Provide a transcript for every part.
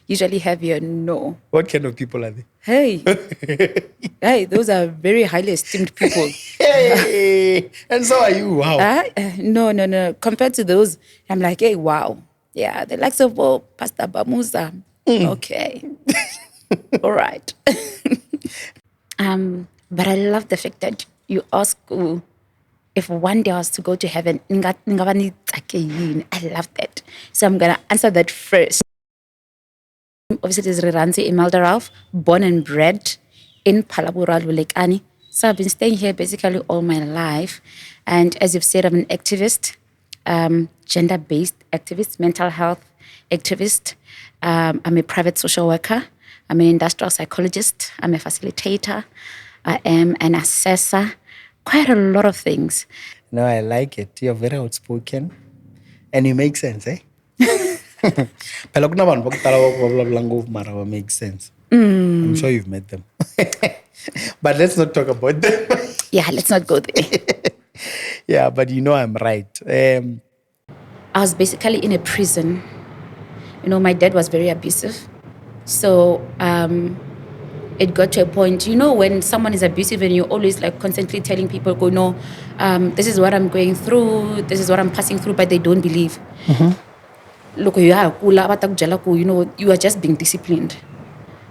usually have here. No. What kind of people are they? Hey, hey, those are very highly esteemed people. Hey, and so are you. Wow. No. Compared to those, I'm like, hey, wow. Yeah, the likes of Pastor Bamusa. Okay. All right. But I love the fact that you ask if one day I was to go to heaven, I love that. So I'm going to answer that first. Obviously, it is Rirhandzu Emelda Ralph, born and bred in Ba-Phalaborwa, Lulekani. So I've been staying here basically all my life. And as you've said, I'm an activist, gender-based activist, mental health activist. I'm a private social worker. I'm an industrial psychologist. I'm a facilitator. I am an assessor. Quite a lot of things. No, I like it. You're very outspoken. And you make sense, eh? Phela kunabantu bokutala bobabla ngov mara make sense. I'm sure you've met them. But let's not talk about them. Yeah, let's not go there. Yeah, but you know I'm right. I was basically in a prison. You know, my dad was very abusive. So it got to a point, you know, when someone is abusive and you're always like constantly telling people, go, no, this is what I'm going through, this is what I'm passing through, but they don't believe. Look, you know, you are just being disciplined.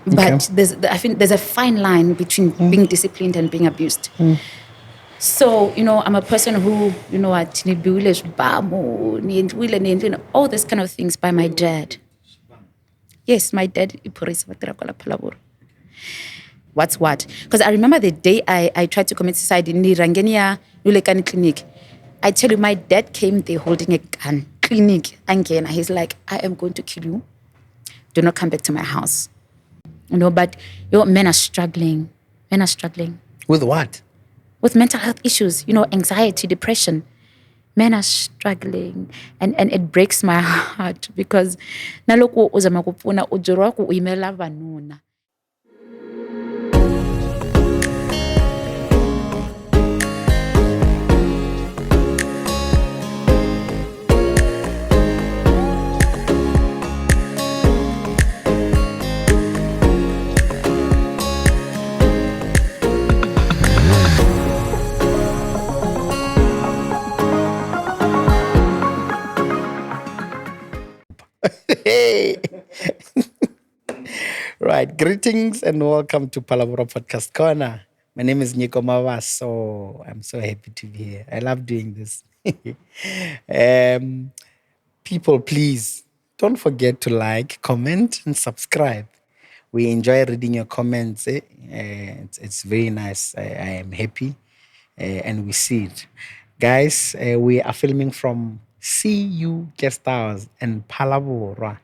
But I think there's a fine line between being disciplined and being abused. So, you know, I'm a person who, you know, all these kind of things by my dad. Yes, my dad. What's what? Because I remember the day I tried to commit suicide in Rangenia Lulekani clinic. I tell you, my dad came there holding a gun. Clinic. Again, he's like, I am going to kill you. Do not come back to my house. You know, but men are struggling. Men are struggling. With what? With mental health issues, you know, anxiety, depression. Men are struggling. And it breaks my heart because naloko uzama kupuna ujoro wako uimela vanuna. Hey. Right. Greetings and welcome to Ba-Phalaborwa Podcast Corner. My name is Nico Mawa, so I'm so happy to be here. I love doing this. People, please don't forget to like, comment, and subscribe. We enjoy reading your comments. It's very nice. I am happy, and we see it. Guys, we are filming from CU Guest House in Ba-Phalaborwa.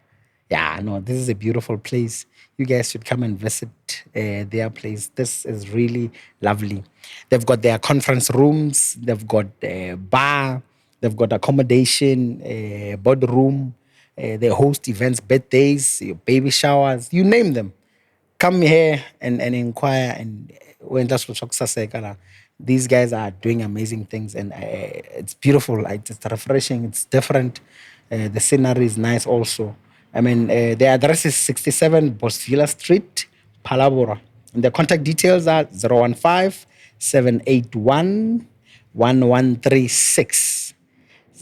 Yeah, no, this is a beautiful place. You guys should come and visit their place. This is really lovely. They've got their conference rooms. They've got a bar. They've got accommodation, boardroom. They host events, birthdays, baby showers, you name them. Come here and inquire. And when that's what these guys are doing amazing things, and it's beautiful. It's refreshing. It's different. The scenery is nice also. I mean, the address is 67 Bosvilla Street, Ba-Phalaborwa. And the contact details are 015-781-1136.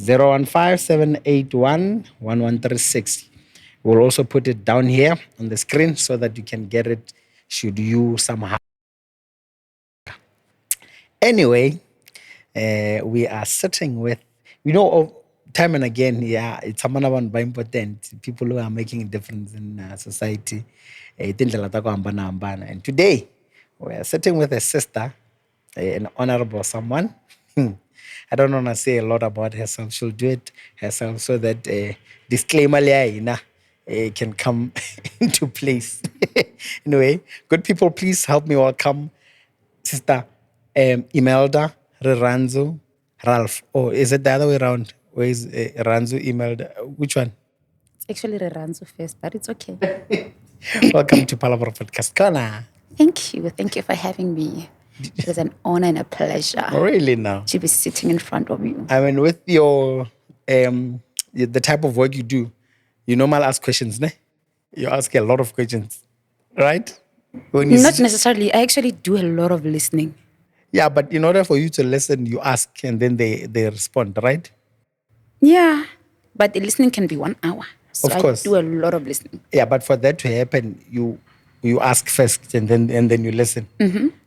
015-781-1136. We'll also put it down here on the screen so that you can get it should you somehow. Anyway, we are sitting with, time and again, yeah, it's someone very important, people who are making a difference in society. And today, we are sitting with a sister, an honorable someone. I don't want to say a lot about herself. She'll do it herself so that disclaimer can come into place. Anyway, good people, please help me welcome Sister Emelda Rirhandzu Ralph. Oh, is it the other way around? Where is Rirhandzu Emelda? Which one? It's actually Rirhandzu first, but it's okay. Welcome to Ba-Phalaborwa Podcast Corner. Thank you. Thank you for having me. It was an honor and a pleasure. Really now? To be sitting in front of you. I mean, with your the type of work you do, you normally ask questions, ne? You ask a lot of questions, right? When you Not sit, necessarily. I actually do a lot of listening. yeah, but in order for you to listen, you ask and then they respond, right? Yeah. But the listening can be 1 hour. So Of I course. do a lot of listening. Yeah, but for that to happen, you ask first and then you listen.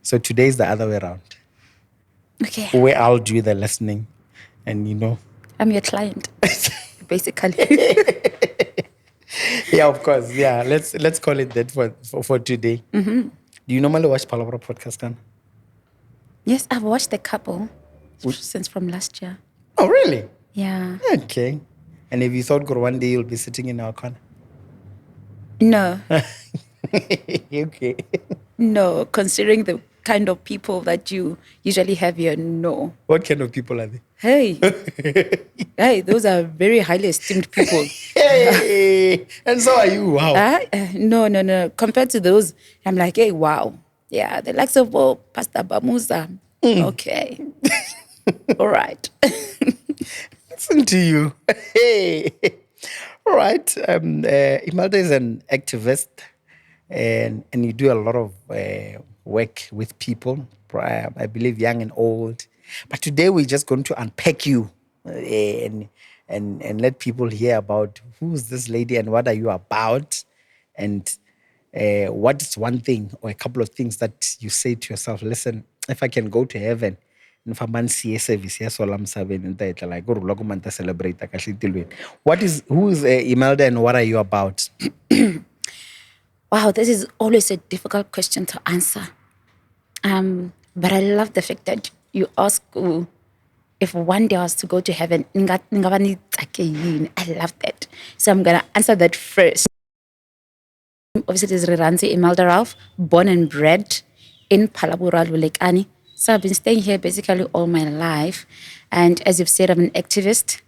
So today is the other way around. Okay. Where I'll do the listening, and I'm your client, basically. yeah, of course, yeah. Let's call it that for today. Do you normally watch Palabra podcast, Kan? Yes, I've watched a couple since from last year. Oh, really? Yeah. Okay. And have you thought, God, one day you'll be sitting in our corner? No, Okay. no. Considering the kind of people that you usually have here, no. What kind of people are they? Hey, hey, those are very highly esteemed people. Hey, and so are you. Wow. No, no, no. Compared to those, I'm like, hey, wow. Yeah, the likes of Pastor Bamusa. Okay. All right. Listen to you. Hey. All right. Emelda is an activist, and you do a lot of work with people. I believe young and old. But today we're just going to unpack you, and let people hear about who's this lady and what are you about, and what is one thing or a couple of things that you say to yourself, listen, if I can go to heaven, and if I'm service, yes, all I'm serving, and like, go to celebrate. Who is Emelda and what are you about? Wow, this is always a difficult question to answer. But I love the fact that you ask if one day I was to go to heaven, I love that. So I'm going to answer that first. Obviously, it is Rirhandzu Emelda Ralph, born and bred in Ba-Phalaborwa, Lulekani. So I've been staying here basically all my life. And as you've said, I'm an activist,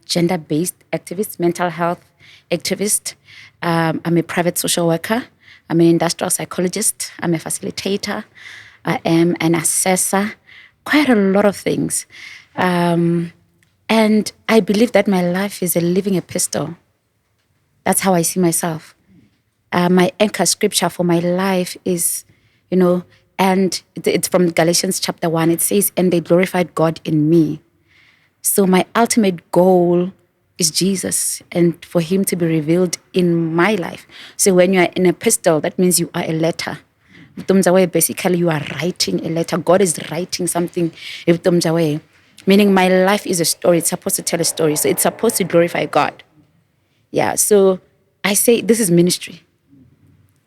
gender-based activist, mental health activist. I'm a private social worker. I'm an industrial psychologist. I'm a facilitator. I am an assessor. Quite a lot of things. And I believe that my life is a living epistle. That's how I see myself. My anchor scripture for my life is, and it's from Galatians chapter 1. It says, and they glorified God in me. So my ultimate goal is Jesus and for him to be revealed in my life. So when you are in an epistle, that means you are a letter. Basically, you are writing a letter. God is writing something. Meaning my life is a story. It's supposed to tell a story. So it's supposed to glorify God. Yeah, so I say this is ministry.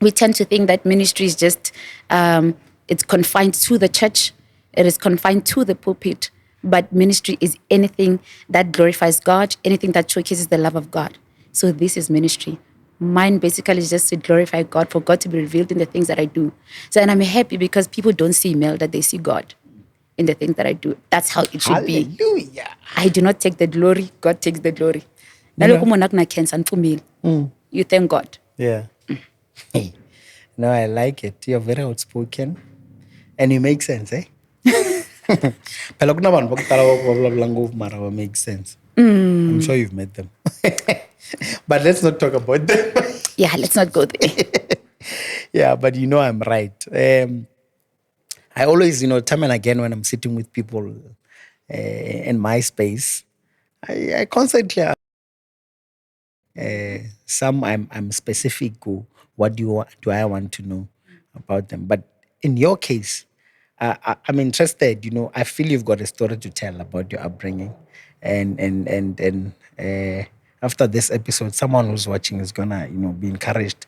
We tend to think that ministry is just, it's confined to the church. It is confined to the pulpit. But ministry is anything that glorifies God, anything that showcases the love of God. So this is ministry. Mine basically is just to glorify God, for God to be revealed in the things that I do. So, and I'm happy because people don't see Imelda, they see God in the things that I do. That's how it should be. Hallelujah. I do not take the glory. God takes the glory. You thank God. Yeah. Hey. No, I like it. You're very outspoken. And you make sense, eh? Phela kunabantu bakutala bakubalula ngopfu mara ba make sense. I'm sure you've met them. But let's not talk about them. Yeah, let's not go there. Yeah, but I'm right. I always, time and again when I'm sitting with people in my space, I constantly some I'm specific. What do I want to know about them? But in your case, I'm interested. I feel you've got a story to tell about your upbringing, and after this episode, someone who's watching is gonna be encouraged,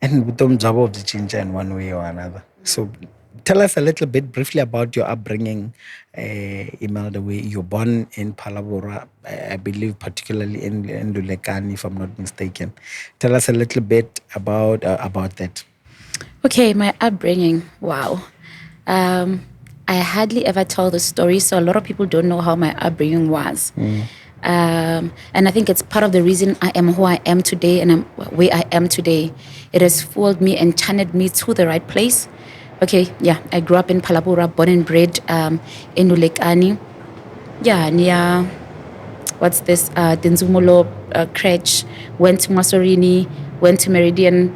and with them job of the ginger in one way or another. So tell us a little bit briefly about your upbringing, Imelda. You're born in Ba-Phalaborwa, I believe, particularly in Lulekani, if I'm not mistaken. Tell us a little bit about that. Okay, my upbringing. Wow. I hardly ever tell the story, so a lot of people don't know how my upbringing was. And I think it's part of the reason I am who I am today and I'm where I am today. It has fooled me and channeled me to the right place. Okay, yeah, I grew up in Ba-Phalaborwa, born and bred in Lulekani. Yeah, near, what's this? Denzumulo Crèche, went to Masorini, went to Meridian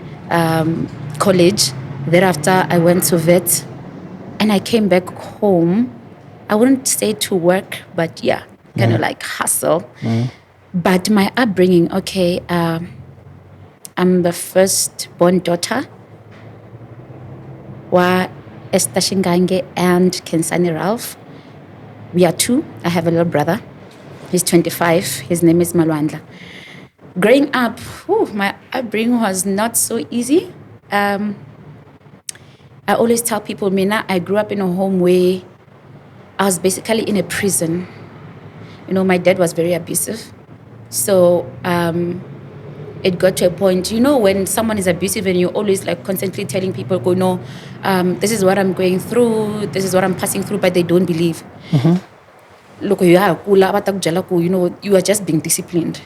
College. Thereafter, I went to vet, and I came back home. I wouldn't say to work, but yeah, kind of like hustle. But my upbringing, okay, I'm the firstborn daughter wa Esther Shingange and Kensani Ralph. We are two. I have a little brother. He's 25. His name is Malwandla. Growing up, my upbringing was not so easy. I always tell people, Mina, I grew up in a home where I was basically in a prison. My dad was very abusive. So it got to a point, when someone is abusive and you're always like constantly telling people, this is what I'm going through, this is what I'm passing through, but they don't believe. Look, you are just being disciplined.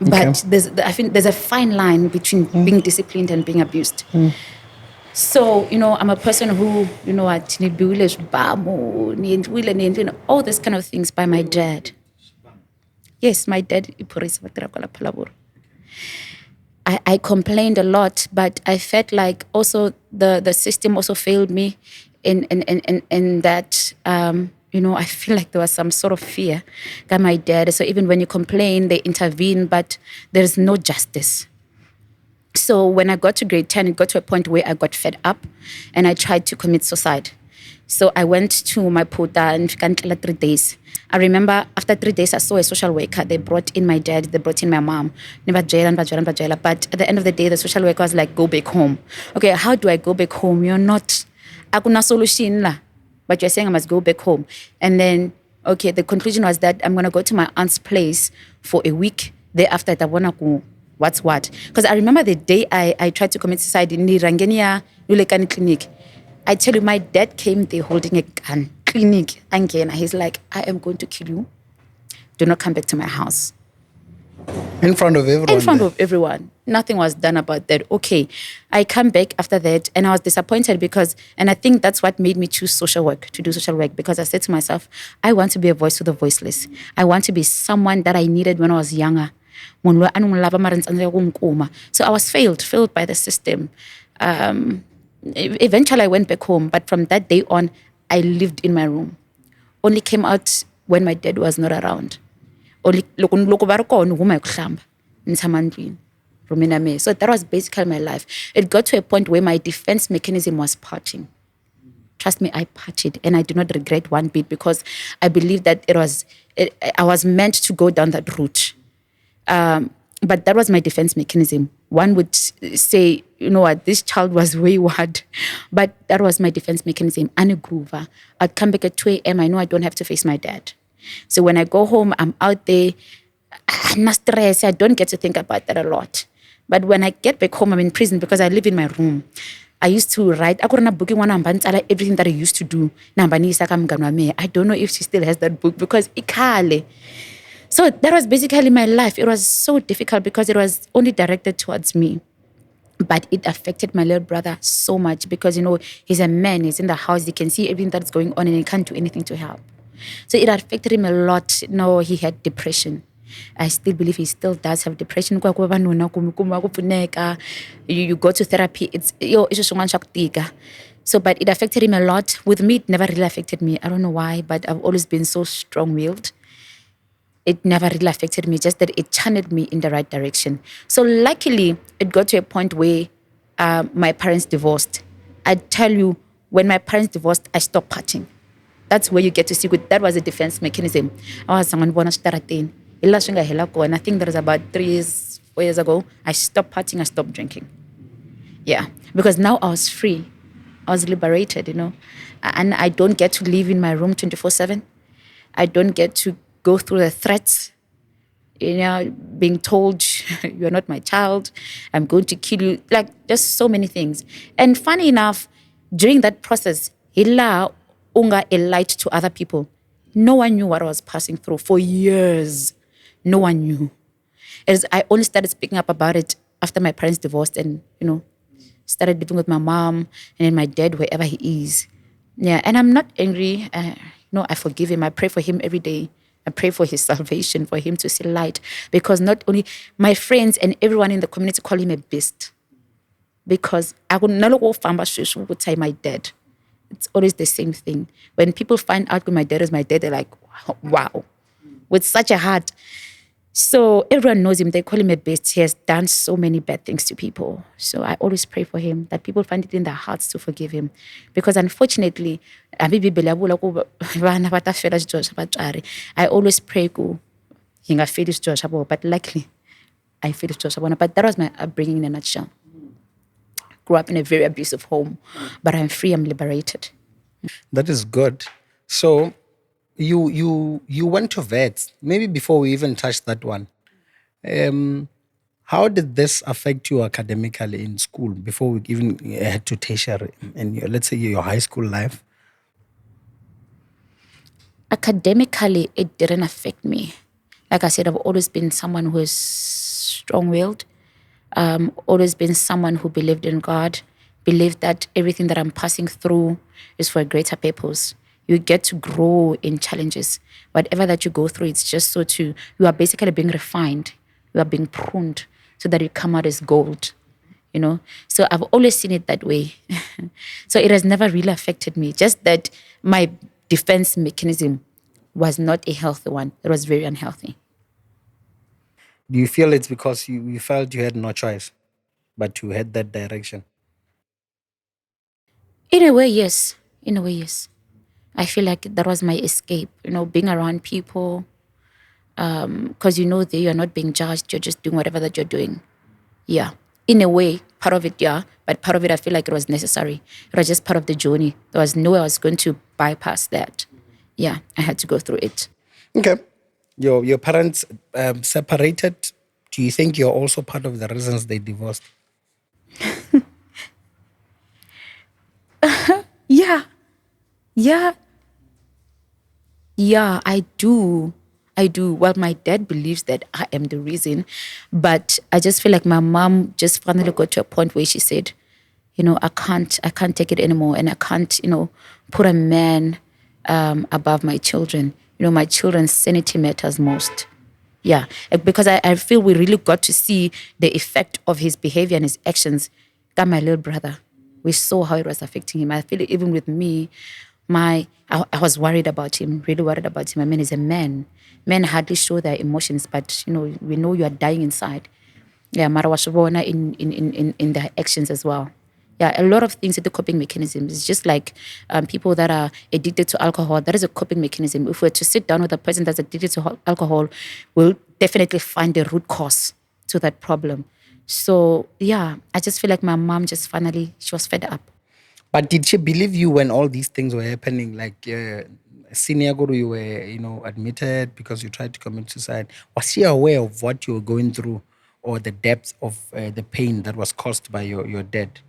But I think there's a fine line between being disciplined and being abused. So, I'm a person who, all these kind of things by my dad. Yes, my dad. I complained a lot, but I felt like also the system also failed me in that, I feel like there was some sort of fear that my dad. So even when you complain, they intervene, but there's no justice. So when I got to grade 10, it got to a point where I got fed up and I tried to commit suicide. So I went to my puta and 3 days. I remember after 3 days, I saw a social worker. They brought in my dad, they brought in my mom. But at the end of the day, the social worker was like, go back home. Okay, how do I go back home? You're not, akuna solution la, but you're saying I must go back home. And then, okay, the conclusion was that I'm going to go to my aunt's place for a week. Thereafter, I want to go. What's what? Because I remember the day I tried to commit suicide in Rirhandzu Lulekani clinic. I tell you, my dad came there holding a gun. Clinic. Again, he's like, I am going to kill you. Do not come back to my house. In front of everyone? In front of everyone. Nothing was done about that. Okay. I come back after that and I was disappointed because, and I think that's what made me choose social work, to do social work, because I said to myself, I want to be a voice to the voiceless. I want to be someone that I needed when I was younger. So I was failed by the system. Eventually I went back home, but from that day on, I lived in my room. Only came out when my dad was not around. Only so that was basically my life. It got to a point where my defense mechanism was parching. Trust me, I patched it, and I do not regret one bit because I believe that I was meant to go down that route. But that was my defense mechanism. One would say, you know what, this child was wayward. But that was my defense mechanism. Groover. I'd come back at 2 a.m. I know I don't have to face my dad. So when I go home, I'm out there. I'm not stressed. I don't get to think about that a lot. But when I get back home, I'm in prison because I live in my room. I used to write. I couldn't booking one everything that I used to do. I don't know if she still has that book because ikale. So that was basically my life. It was so difficult because it was only directed towards me. But it affected my little brother so much because, he's a man, he's in the house, he can see everything that's going on and he can't do anything to help. So it affected him a lot. He had depression. I still believe he still does have depression. You go to therapy, it's so, but it affected him a lot. With me, it never really affected me. I don't know why, but I've always been so strong-willed. It never really affected me, just that it channeled me in the right direction. So luckily, it got to a point where my parents divorced. I tell you, when my parents divorced, I stopped partying. That's where you get to see good. That was a defense mechanism. I was someone born and I think that was about 4 years ago. I stopped partying, I stopped drinking. Yeah, because now I was free. I was liberated, and I don't get to live in my room 24/7. I don't get to go through the threats, being told you're not my child, I'm going to kill you, like just so many things. And funny enough, during that process, hila unga a light to other people. No one knew what I was passing through for years. No one knew. I only started speaking up about it after my parents divorced and, started living with my mom and then my dad, wherever he is. Yeah, and I'm not angry. I forgive him. I pray for him every day. I pray for his salvation, for him to see light. Because not only my friends and everyone in the community call him a beast. Because I would never go would say my dad. It's always the same thing. When people find out who my dad is my dad, they're like, wow, with such a heart. So everyone knows him. They call him a beast. He has done so many bad things to people. So I always pray for him, that people find it in their hearts to forgive him. Because unfortunately, I always pray, but luckily, I feel it's But that was my upbringing in a nutshell. Grew up in a very abusive home, but I'm free, I'm liberated. That is good. So you went to vets. Maybe before we even touch that one, how did this affect you academically in school before we even head to tertiary and let's say your high school life? Academically, it didn't affect me. Like I said, I've always been someone who is strong-willed, always been someone who believed in God, believed that everything that I'm passing through is for a greater purpose. You get to grow in challenges. Whatever that you go through, it's just so you are basically being refined. You are being pruned so that you come out as gold, So I've always seen it that way. So it has never really affected me. Just that my defense mechanism was not a healthy one. It was very unhealthy. Do you feel it's because you felt you had no choice, but you had that direction? In a way, yes. In a way, yes. I feel like that was my escape, being around people. Because there you're not being judged, you're just doing whatever that you're doing. Yeah. In a way, part of it, yeah. But part of it, I feel like it was necessary. It was just part of the journey. There was no way I was going to bypass that. Yeah, I had to go through it. Okay. Your parents separated. Do you think you're also part of the reasons they divorced? Yeah. Yeah. Yeah, I do. I do. Well, my dad believes that I am the reason, but I just feel like my mom just finally got to a point where she said, I can't take it anymore, and I can't, put a man above my children. My children's sanity matters most. Yeah, because I feel we really got to see the effect of his behavior and his actions. Got my little brother. We saw how it was affecting him. I feel even with me, I was worried about him, really worried about him. I mean, he's a man. Men hardly show their emotions, but we know you are dying inside. Yeah, mara washobona in their actions as well. Yeah, a lot of things are the coping mechanisms. It's just like people that are addicted to alcohol. That is a coping mechanism. If we're to sit down with a person that's addicted to alcohol, we'll definitely find the root cause to that problem. So yeah, I just feel like my mom just finally, she was fed up. But did she believe you when all these things were happening? Like senior guru, you were admitted because you tried to commit suicide. Was she aware of what you were going through, or the depth of the pain that was caused by your dad?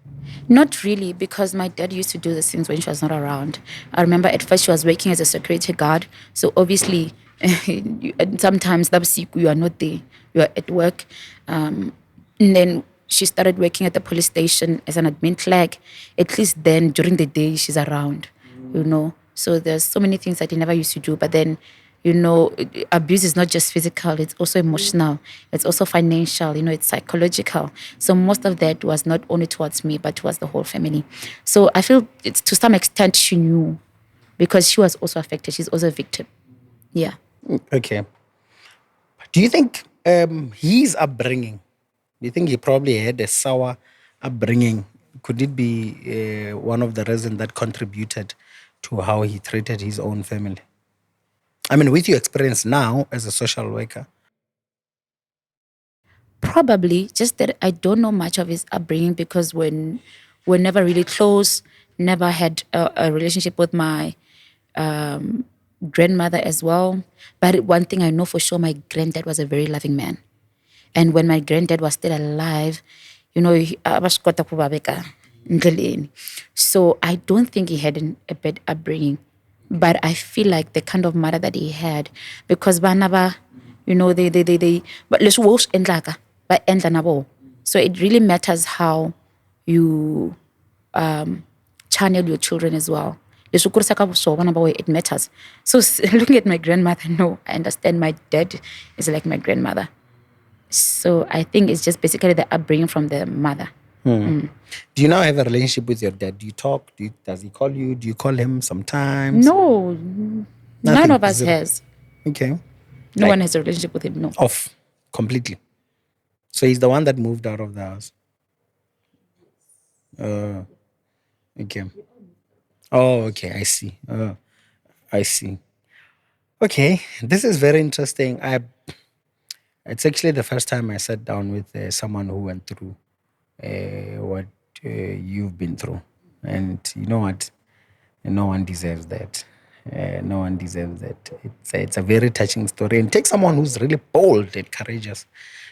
Not really, because my dad used to do these things when she was not around. I remember at first she was working as a security guard. So obviously, and sometimes you are not there. You are at work. And then she started working at the police station as an admin clerk. At least then, during the day, she's around. So there's so many things that he never used to do. But then, abuse is not just physical, it's also emotional, it's also financial, it's psychological. So most of that was not only towards me, but towards the whole family. So I feel it's to some extent she knew, because she was also affected. She's also a victim. Yeah. Okay. Do you think his upbringing, do you think he probably had a sour upbringing? Could it be one of the reasons that contributed to how he treated his own family? I mean, with your experience now as a social worker. Probably, just that I don't know much of his upbringing, because we're never really close, never had a relationship with my grandmother as well. But one thing I know for sure, my granddad was a very loving man. And when my granddad was still alive, abashkota kubabeka ndleleni. So I don't think he had a bad upbringing. But I feel like the kind of mother that he had, because banaba, they but let's wash endlaka, but endla nabo. So it really matters how you channel your children as well. leswi u kurisaka vuswona va it matters. So looking at my grandmother, no, I understand my dad is like my grandmother. So I think it's just basically the upbringing from the mother. Do you now have a relationship with your dad? Do you talk? Does he call you? Do you call him sometimes? No, none Nothing. of us Zero. has. Okay. No one has a relationship with him, no. Off completely. So he's the one that moved out of the house. Okay. Oh, okay. I see. I see. Okay, this is very interesting. It's actually the first time I sat down with someone who went through what you've been through, and you know what? No one deserves that. No one deserves that. It's a very touching story, and take someone who's really bold and courageous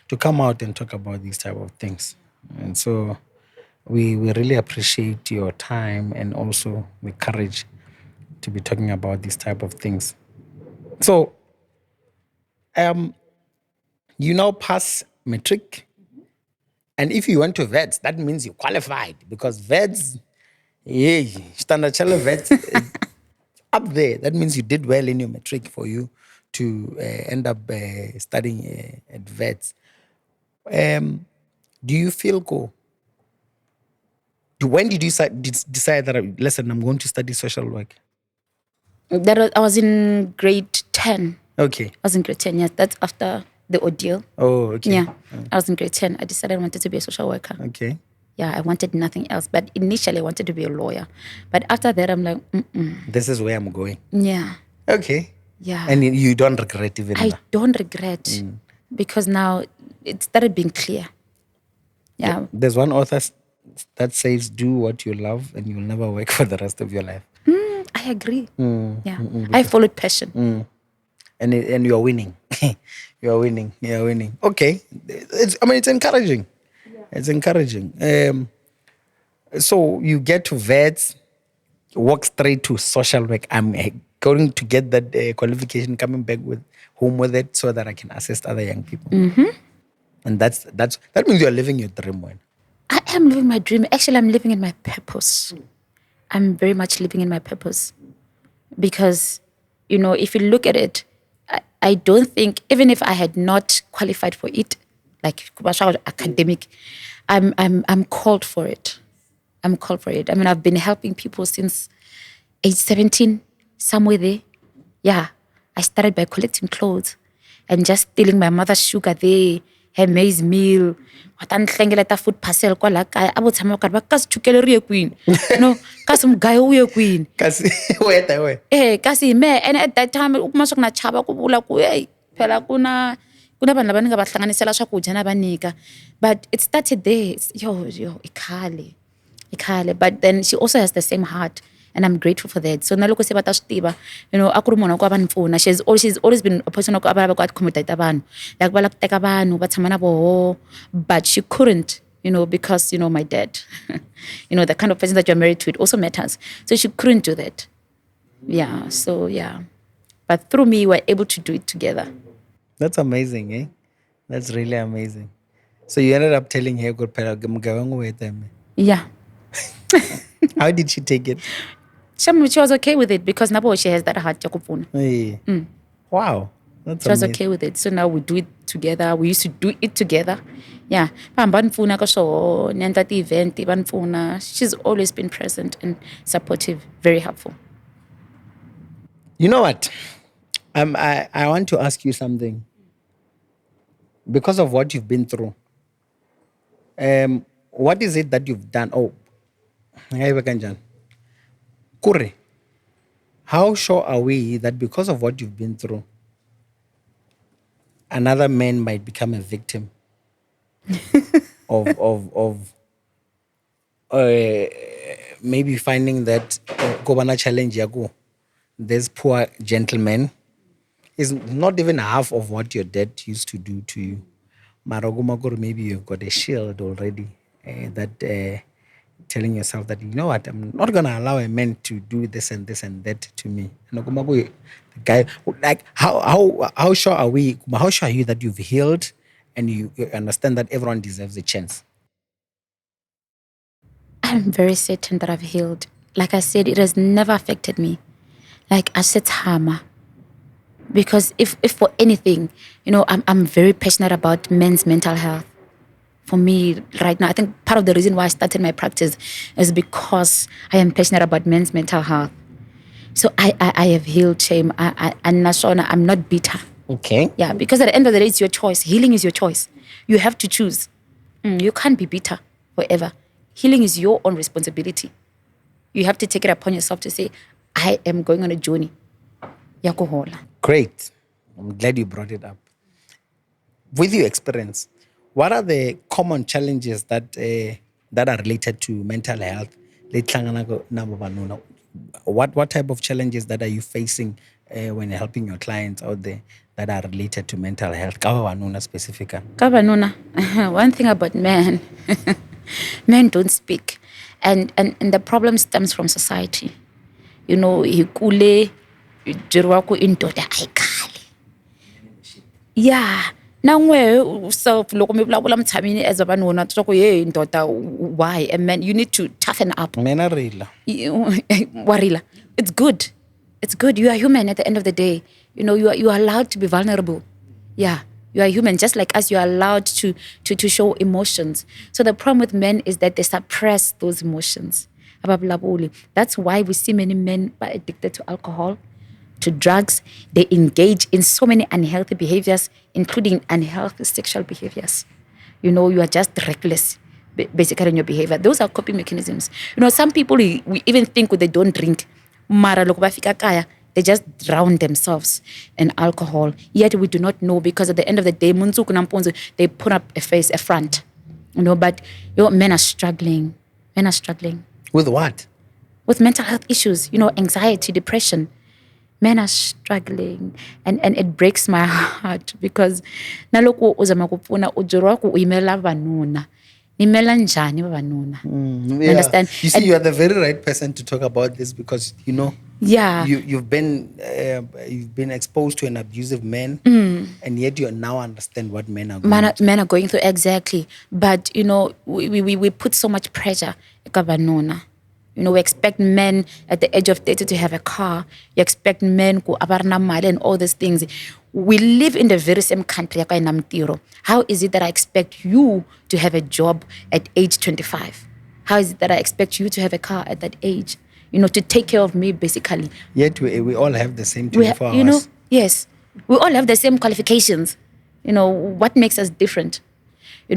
to come out and talk about these type of things. And so, we really appreciate your time and also the courage to be talking about these type of things. So, you now pass matric, and if you went to vets, that means you qualified, because vets, yeah, standard channel vets up there. That means you did well in your matric for you to end up studying at vets. Do you feel cool? When did you decide that, listen, I'm going to study social work? I was in grade 10. Okay. I was in grade 10, yes. That's after the ordeal. Oh, okay. Yeah. I was in grade 10. I decided I wanted to be a social worker. Okay. Yeah, I wanted nothing else. But initially, I wanted to be a lawyer. But after that, I'm like, This is where I'm going. Yeah. Okay. Yeah. And you don't regret even I that? don't regret because now it started being clear. Yeah. There's one author that says, do what you love and you'll never work for the rest of your life. I agree. Yeah. I followed passion. And you're winning. You're winning. You're winning. Okay. It's encouraging. Yeah. It's encouraging. So you get to vets, walk straight to social work. I'm going to get that qualification, coming back home with it so that I can assist other young people. And that means you're living your dream, man. I am living my dream. Actually, I'm living in my purpose. I'm very much living in my purpose. Because, if you look at it, I don't think, even if I had not qualified for it, like academic, I'm called for it. I'm called for it. I mean, I've been helping people since age 17, somewhere there. Yeah. I started by collecting clothes and just stealing my mother's sugar there, her maize meal. Food parcel kwala kaya abo tshama ka ba ka se thukele re queen no ka se mgayo uye queen kasi weta we kasi me, and at that time ukumasho kuna chaba ku vula ku hey phela kuna vanhu lava ni nga va hlanganisela swakudya na vanika, but it started there. Yo ikhale, but then she also has the same heart. And I'm grateful for that. So naloko se bata switiva, aku ri munhu wa ku va pfuna. She's always been a person wa ku a lava ku accommodate vanhu, like va lava ku teka vanhu va tshama na voho, but she couldn't, because my dad, the kind of person that you're married to, it also matters. So she couldn't do that. Yeah. So yeah, but through me, we're able to do it together. That's amazing, eh? That's really amazing. So you ended up telling her, yeah. How did she take it? She was okay with it because now she has that heart. Hey. Wow. That's She was amazing. okay with it. So now we do it together. We used to do it together. Yeah. She's always been present and supportive, very helpful. You know what? I want to ask you something. Because of what you've been through, what is it that you've done? Oh, Kure, how sure are we that because of what you've been through, another man might become a victim of maybe finding that Kobana challenge yago, this poor gentleman is not even half of what your dad used to do to you. Marogumagor, maybe you've got a shield already that telling yourself that, you know what, I'm not going to allow a man to do this and this and that to me. The guy, like, how sure are we? How sure are you that you've healed and you understand that everyone deserves a chance? I'm very certain that I've healed. like I said, it has never affected me. Like I said, Hama. Because if for anything, I'm very passionate about men's mental health. For me right now, I think part of the reason why I started my practice is because I am passionate about men's mental health. So I have healed shame. I'm not bitter. Okay. Yeah, because at the end of the day, it's your choice. Healing is your choice. You have to choose. You can't be bitter forever. Healing is your own responsibility. You have to take it upon yourself to say, I am going on a journey. Yakuhola. Great. I'm glad you brought it up. With your experience, what are the common challenges that are related to mental health? What type of challenges that are you facing when you're helping your clients out there that are related to mental health? Specifica. Kabanuna, one thing about men, men don't speak. And the problem stems from society. Hikule, jirwaku indoda aikali. Yeah. Nangwe self loko mi vulavula mi tshamile as vavanuna swa ku ye ndoda why and man you need to toughen up. Menarila. Warila. It's good you are human at the end of the day. You are allowed to be vulnerable. Yeah, you are human just like us. You are allowed to show emotions. So the problem with men is that they suppress those emotions. That's why we see many men are addicted to alcohol, to drugs. They engage in so many unhealthy behaviors, including unhealthy sexual behaviors. You are just reckless, basically, in your behavior. Those are coping mechanisms. Some people, we even think they don't drink. Mara loko bafika kaya, they just drown themselves in alcohol. Yet we do not know, because at the end of the day, they put up a front. But men are struggling. Men are struggling. With what? With mental health issues, anxiety, depression. Men are struggling, and it breaks my heart, because naloko uzama kupfuna ujirwa ku uyimela vanuna. Nimela njani vavanuna? Yeah. Understand? You see, you are the very right person to talk about this, because Yeah. you've been exposed to an abusive man, and yet you now understand what men are going through. Men are going through, exactly. But we put so much pressure kavanuna. We expect men at the age of 30 to have a car. You expect men to abarna mali and all these things. We live in the very same country. How is it that I expect you to have a job at age 25? How is it that I expect you to have a car at that age? To take care of me, basically. Yet we all have the same 24 hours. Yes. We all have the same qualifications. What makes us different?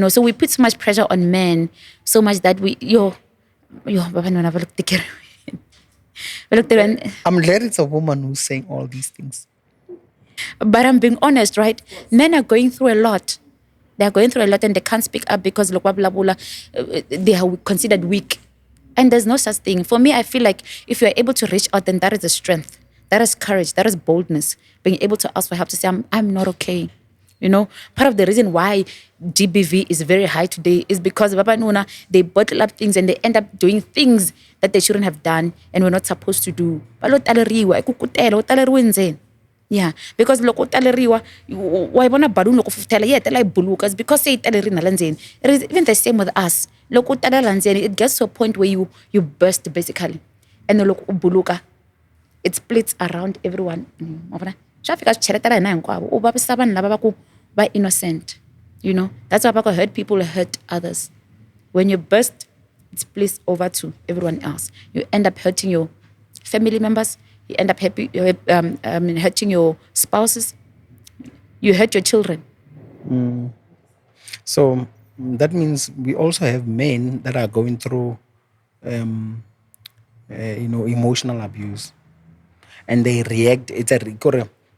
So we put so much pressure on men, so much that I'm glad it's a woman who's saying all these things. But I'm being honest, right? Men are going through a lot. They are going through a lot, and they can't speak up because they are considered weak. And there's no such thing. For me, I feel like if you're able to reach out, then that is a strength. That is courage. That is boldness. Being able to ask for help, to say, I'm not okay. Part of the reason why GBV is very high today is because they bottle up things and they end up doing things that they shouldn't have done and were not supposed to do. Yeah, because loko taleriwa, wa bona balloon loko futela yet like bulukas because say taleri na lanzeni. It is even the same with us. Loko talela lanzeni, it gets to a point where you burst basically, and the loko buluka, it splits around everyone. Traffic cheretara na nkwabo. Ubabisaba nlaba ba innocent. That's why I hurt people hurt others. When you burst, it splits over to everyone else. You end up hurting your family members. You end up hurting your spouses. You hurt your children. So that means we also have men that are going through, emotional abuse, and they react.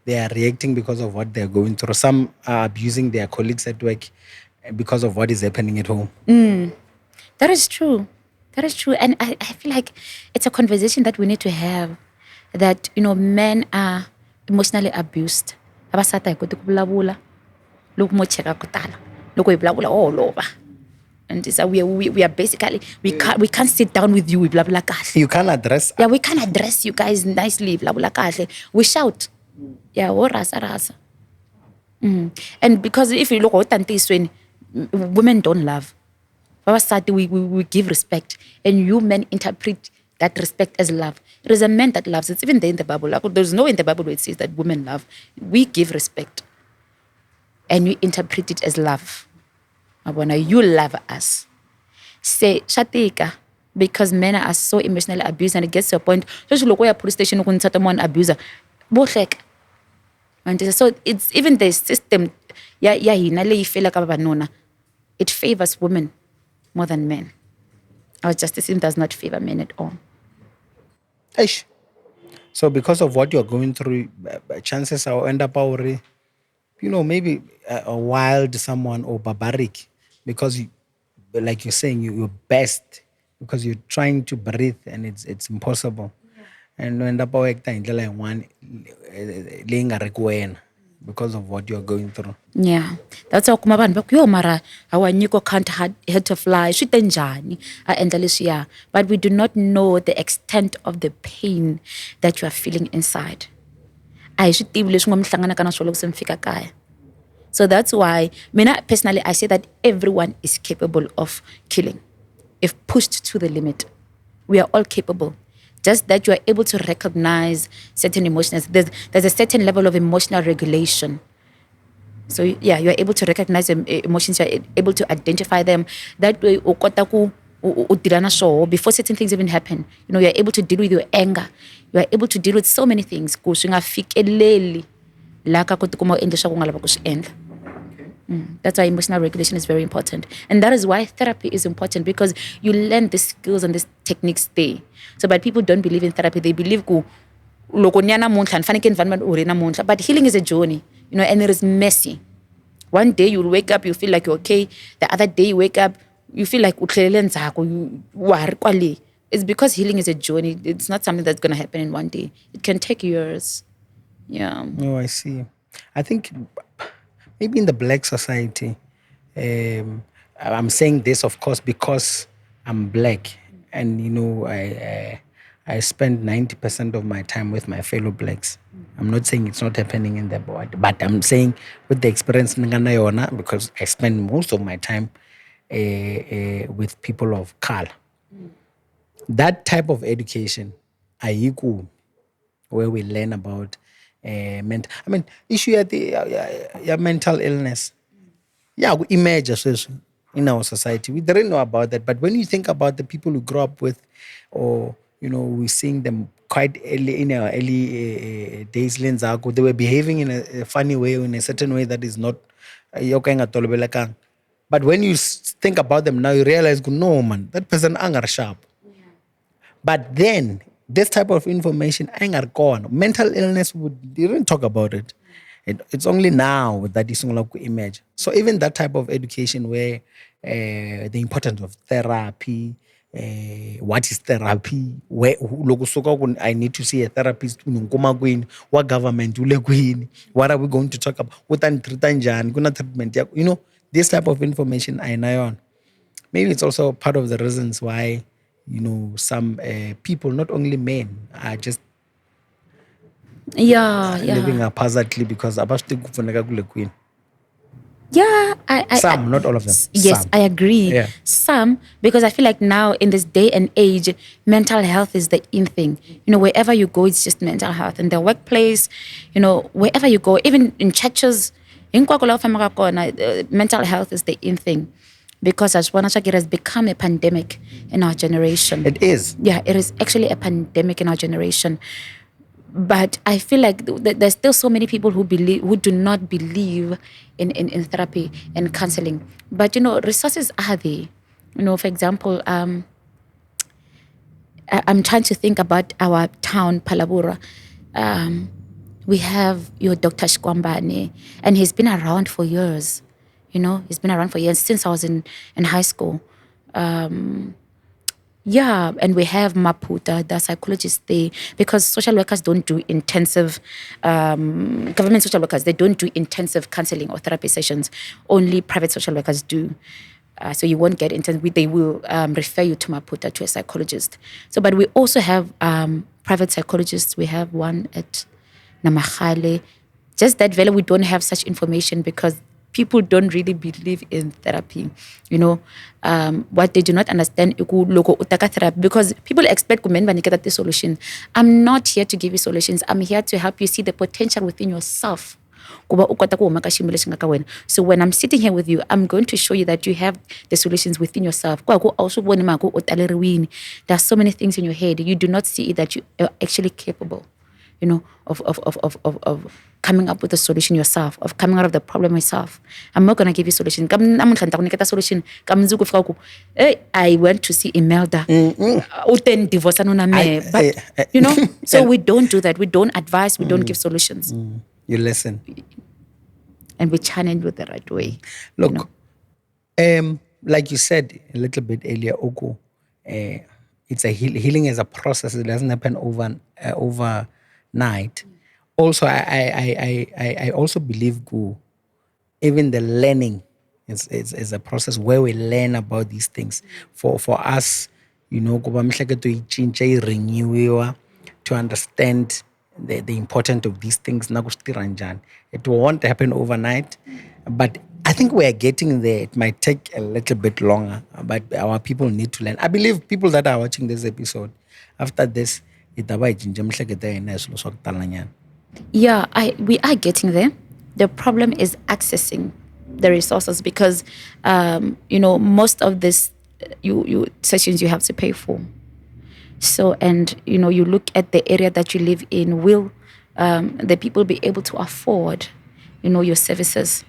They are reacting because of what they're going through. Some are abusing their colleagues at work because of what is happening at home. That is true. And I feel like it's a conversation that we need to have. That men are emotionally abused. Abasata ikoti kubulabula loku mocheka kutala loku ibulabula all over. And so we are basically we can't sit down with you ibulabula kahle. You can't address. Yeah, we can't address you guys nicely ibulabula kahle. We shout. Yeah, rasa. And because if you look at Tantisweni, women don't love. We give respect, and you men interpret that respect as love. It is a man that loves. It's even there in the Bible. Like, there's no in the Bible where it says that women love. We give respect. And you interpret it as love. Abona, you love us. Say, shatika, because men are so emotionally abused, and it gets to a point, just look where police station when someone abuser. Bohlek. And so it's even the system, it favors women more than men. Our justice system does not favor men at all. Eish. So because of what you're going through, chances are end up already, maybe a wild someone or barbaric, because like you're saying, you're best because you're trying to breathe and it's impossible. And you end up one because of what you're going through. Yeah, that's how kuma vanhu va ku yo mara hawa nyiko can't hurt to fly swi te njhani a endla leswiya, but we do not know the extent of the pain that you are feeling inside. A hi swi tivi leswi nga mi hlanganaka na swona loko se mi fika kaya. So that's why mina personally I say that everyone is capable of killing if pushed to the limit. We are all capable. Just that you are able to recognize certain emotions. There's a certain level of emotional regulation. So yeah, you are able to recognize emotions, you are able to identify them. That way, before certain things even happen, you are able to deal with your anger. You are able to deal with so many things. That's why emotional regulation is very important. And that is why therapy is important, because you learn the skills and these techniques there. So, but people don't believe in therapy. They believe but healing is a journey, and it is messy. One day you'll wake up, you feel like you're okay. The other day you wake up, you feel like it's because healing is a journey. It's not something that's going to happen in one day. It can take years. Yeah. Oh, I see. I think maybe in the Black society, I'm saying this, of course, because I'm Black, and I spend 90% of my time with my fellow Blacks. I'm not saying it's not happening in the board, but I'm saying with the experience because I spend most of my time with people of color. That type of education, where we learn about issue at the mental illness. Yeah, we imagine in our society. We didn't know about that. But when you think about the people we grew up with, or, we're seeing them quite early in our early days, they were behaving in a funny way, or in a certain way that is not. But when you think about them now, you realize, no, man, that person anger sharp. But then, this type of information ain't gone. Mental illness, they didn't talk about it. It's only now that it's like image. So even that type of education where the importance of therapy, what is therapy, where I need to see a therapist, what government, what are we going to talk about? Treatment, this type of information I know. Maybe it's also part of the reasons why, some people, not only men, are just living haphazardly because queen. Yeah, Some, not all of them. Yes, Some. I agree. Yeah. Some, because I feel like now in this day and age, mental health is the in thing. Wherever you go, it's just mental health. In the workplace, wherever you go, even in churches, mental health is the in thing. Because as it has become a pandemic in our generation. It is. Yeah, it is actually a pandemic in our generation. But I feel like there's still so many people who do not believe in therapy and counseling. But resources are there. For example, I'm trying to think about our town, Ba-Phalaborwa. We have your Dr. Shkwambane, and he's been around for years. He's been around for years since I was in high school. Yeah, and we have Maputa, the psychologist there, because social workers don't do intensive, government social workers, they don't do intensive counseling or therapy sessions. Only private social workers do. So you won't get intensive. They will refer you to Maputa, to a psychologist. So, but we also have private psychologists. We have one at Namahale. Just that we don't have such information because people don't really believe in therapy. What they do not understand is loko utaka therapy, because people expect the solution. I'm not here to give you solutions. I'm here to help you see the potential within yourself. So when I'm sitting here with you, I'm going to show you that you have the solutions within yourself. There are so many things in your head. You do not see that you are actually capable, of coming up with a solution yourself, of coming out of the problem yourself. I'm not going to give you solution. Solution. I went to see Emelda. Divorce but so we don't do that. We don't advise, we don't give solutions. You listen. And we channel with the right way. Look, like you said a little bit earlier, Oko, it's a healing is a process. It doesn't happen overnight. Also, I also believe even the learning is a process where we learn about these things. For us, to understand the importance of these things. It won't happen overnight, but I think we are getting there. It might take a little bit longer, but our people need to learn. I believe people that are watching this episode, after this, yeah, we are getting there. The problem is accessing the resources, because most of this you sessions you have to pay for. So, and you look at the area that you live in, will the people be able to afford your services?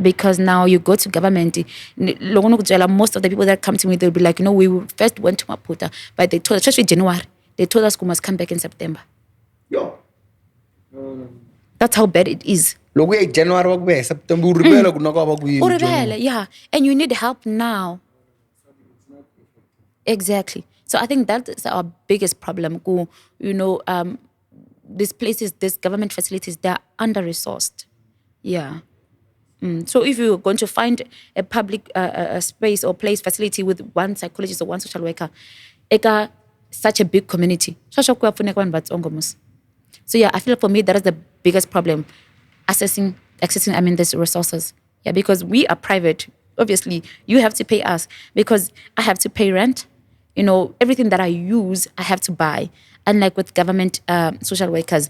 Because now you go to government, most of the people that come to me, they'll be like, we first went to Maputo, but they told us, especially January, they told us we must come back in September. That's how bad it is. January, September, yeah, and you need help now. Exactly. So I think that is our biggest problem. These places, these government facilities, they're under-resourced. Yeah. So if you're going to find a public space or place facility with one psychologist or one social worker, such a big community. So yeah, I feel for me that is the biggest problem, accessing these resources. Yeah, because we are private. Obviously, you have to pay us, because I have to pay rent. Everything that I use, I have to buy. Unlike with government social workers,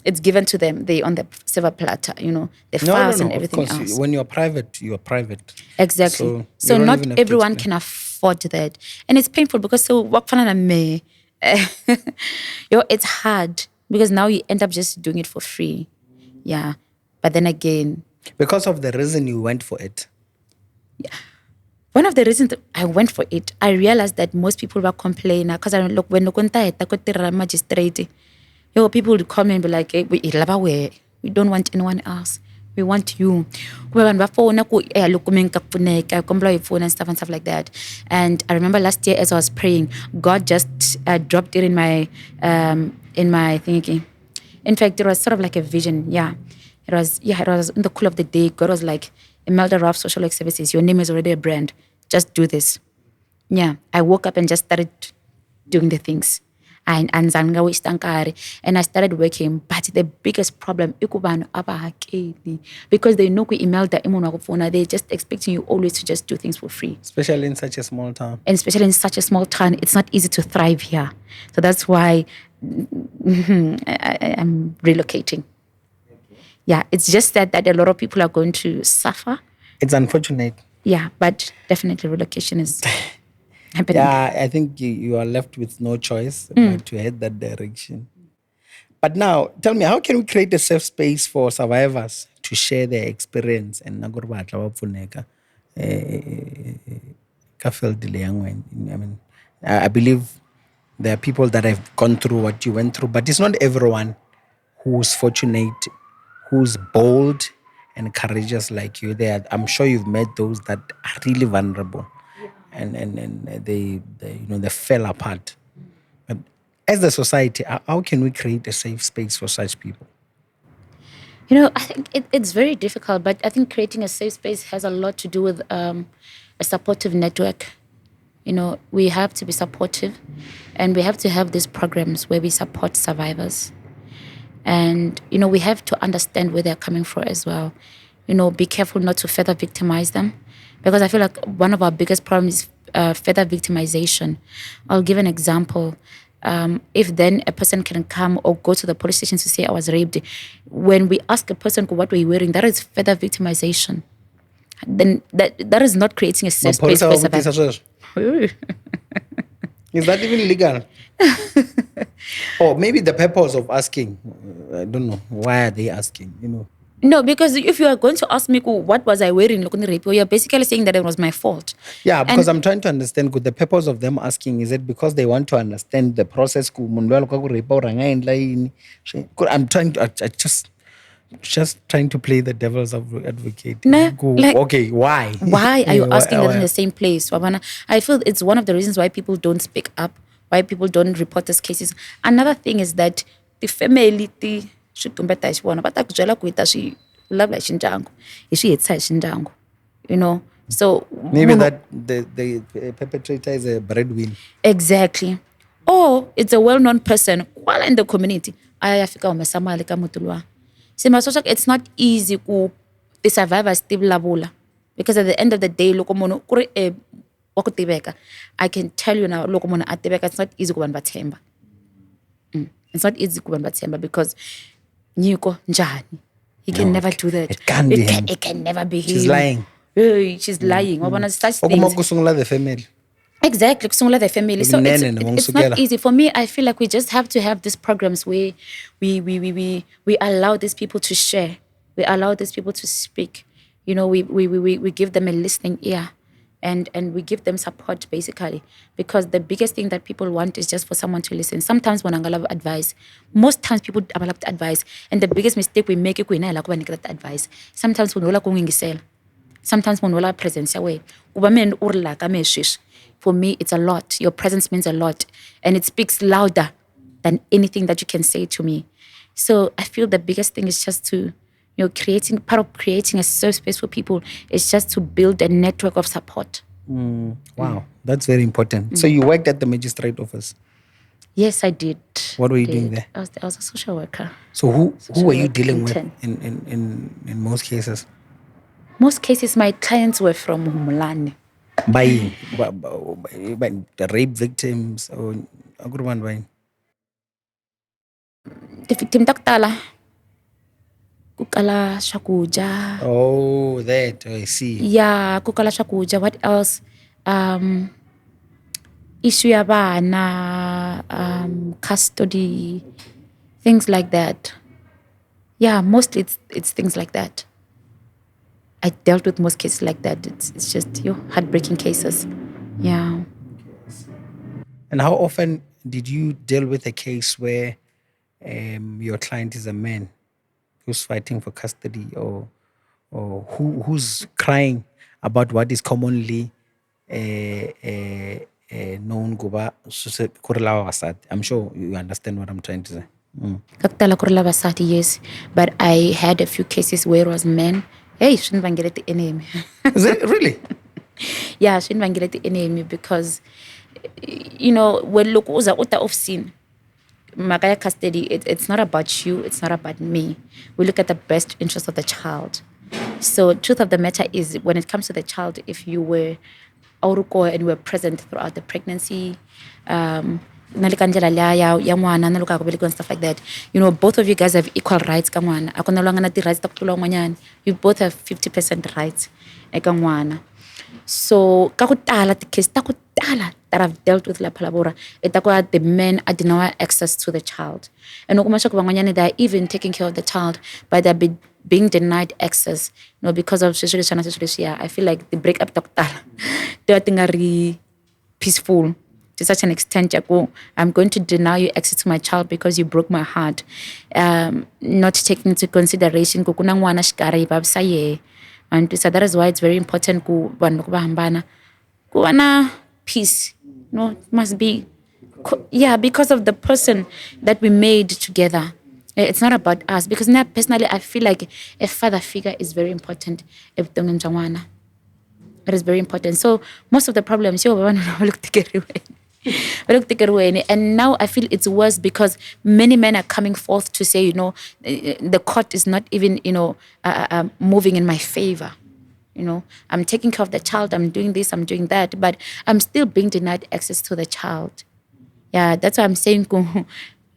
it's given to them. They on the silver platter, the files and everything of course, else. When you're private, you're private. Exactly. So not everyone can afford that. And it's painful, because so what me? It's hard, because now you end up just doing it for free. Yeah. But then again, because of the reason you went for it. Yeah. One of the reasons I went for it, I realized that most people were complaining, because I look when magistrate, people would come and be like, hey, we don't want anyone else. We want you. And stuff like that. And I remember last year as I was praying, God just dropped it in my thinking. In fact, it was sort of like a vision. Yeah. It was in the cool of the day. God was like, Emelda Ralph Social Work Services, your name is already a brand. Just do this. Yeah. I woke up and just started doing the things. And I started working. But the biggest problem, because they know they're just expecting you always to just do things for free. Especially in such a small town. And especially in such a small town, it's not easy to thrive here. So that's why I'm relocating. Yeah, it's just that a lot of people are going to suffer. It's unfortunate. Yeah, but definitely relocation is happening. Yeah, I think you are left with no choice but to head that direction. But now, tell me, how can we create a safe space for survivors to share their experience and I mean, I believe there are people that have gone through what you went through, but it's not everyone who's fortunate, who's bold and courageous like you. I'm sure you've met those that are really vulnerable, and they fell apart. But as a society, how can we create a safe space for such people? I think it's very difficult, but I think creating a safe space has a lot to do with a supportive network. We have to be supportive, and we have to have these programs where we support survivors. And, we have to understand where they're coming from as well. be careful not to further victimize them. Because I feel like one of our biggest problems is further victimization. I'll give an example. If then a person can come or go to the police station to say I was raped, when we ask a person what were you wearing, that is further victimization. Then that is not creating a safe space for survival. Is that even legal? Or maybe the purpose of asking, I don't know. Why are they asking, No, because if you are going to ask me what was I wearing, you're basically saying that it was my fault. Yeah, because I'm trying to understand the purpose of them asking. Is it because they want to understand the process? I'm trying to just trying to play the devil's advocate. No, okay, why? Why are you asking that in the same place? I feel it's one of the reasons why people don't speak up, why people don't report these cases. Another thing is that the family, she love like xindyangu, she hates xindyangu, So maybe that the perpetrator is a breadwinner. Exactly. Or it's a well-known person in the community. It's not easy to the survivors labula. Because at the end of the day, I can tell you now, it's not easy to It's not easy to because he can never do that. It can't be him. It can never be him. She's lying. She's lying. The family. Exactly, the family. So it's not easy. For me, I feel like we just have to have these programs where we allow these people to share. We allow these people to speak. We give them a listening ear and we give them support basically. Because the biggest thing that people want is just for someone to listen. Sometimes when I love advice, most times people love advice. And the biggest mistake we make is when I like that advice. Sometimes when we sell. Sometimes when we presence away. For me, it's a lot. Your presence means a lot. And it speaks louder than anything that you can say to me. So I feel the biggest thing is just to, part of creating a safe space for people is just to build a network of support. Wow, that's very important. So you worked at the magistrate office? Yes, I did. What were you doing there? I was a social worker. So who were you dealing with in most cases? Most cases, my clients were from Humulani. By the rape victims or by the victim taktala kukala shakuja. Oh, that I see. Yeah, kukala shakuja. What else? Issue ya bana, custody, things like that. Yeah, mostly it's things like that. I dealt with most cases like that. It's just heartbreaking cases. Yeah. And how often did you deal with a case where your client is a man who's fighting for custody or who's crying about what is commonly known kuba I'm sure you understand what I'm trying to say. Yes, but I had a few cases where it was men. Hey, shouldn't get the name. Is it really? Yeah, shouldn't get the name because when look uza uta of sin magaya custody, it's not about you, it's not about me. We look at the best interest of the child. So truth of the matter is when it comes to the child, if you were auruko and were present throughout the pregnancy, and stuff like that. Both of you guys have equal rights. You both have 50% rights. So, the case that I've dealt with Ba-Phalaborwa, the men are denied access to the child. And they are even taking care of the child, but they're being denied access, because of I feel like the breakup they are peaceful. To such an extent, I'm going to deny you access to my child because you broke my heart. Not taking into consideration and so that is why it's very important peace. It must be because of the person that we made together. It's not about us, because now personally I feel like a father figure is very important. It is very important. So most of the problems look together. And now I feel it's worse because many men are coming forth to say, the court is not even, moving in my favor. I'm taking care of the child, I'm doing this, I'm doing that, but I'm still being denied access to the child. Yeah, that's why I'm saying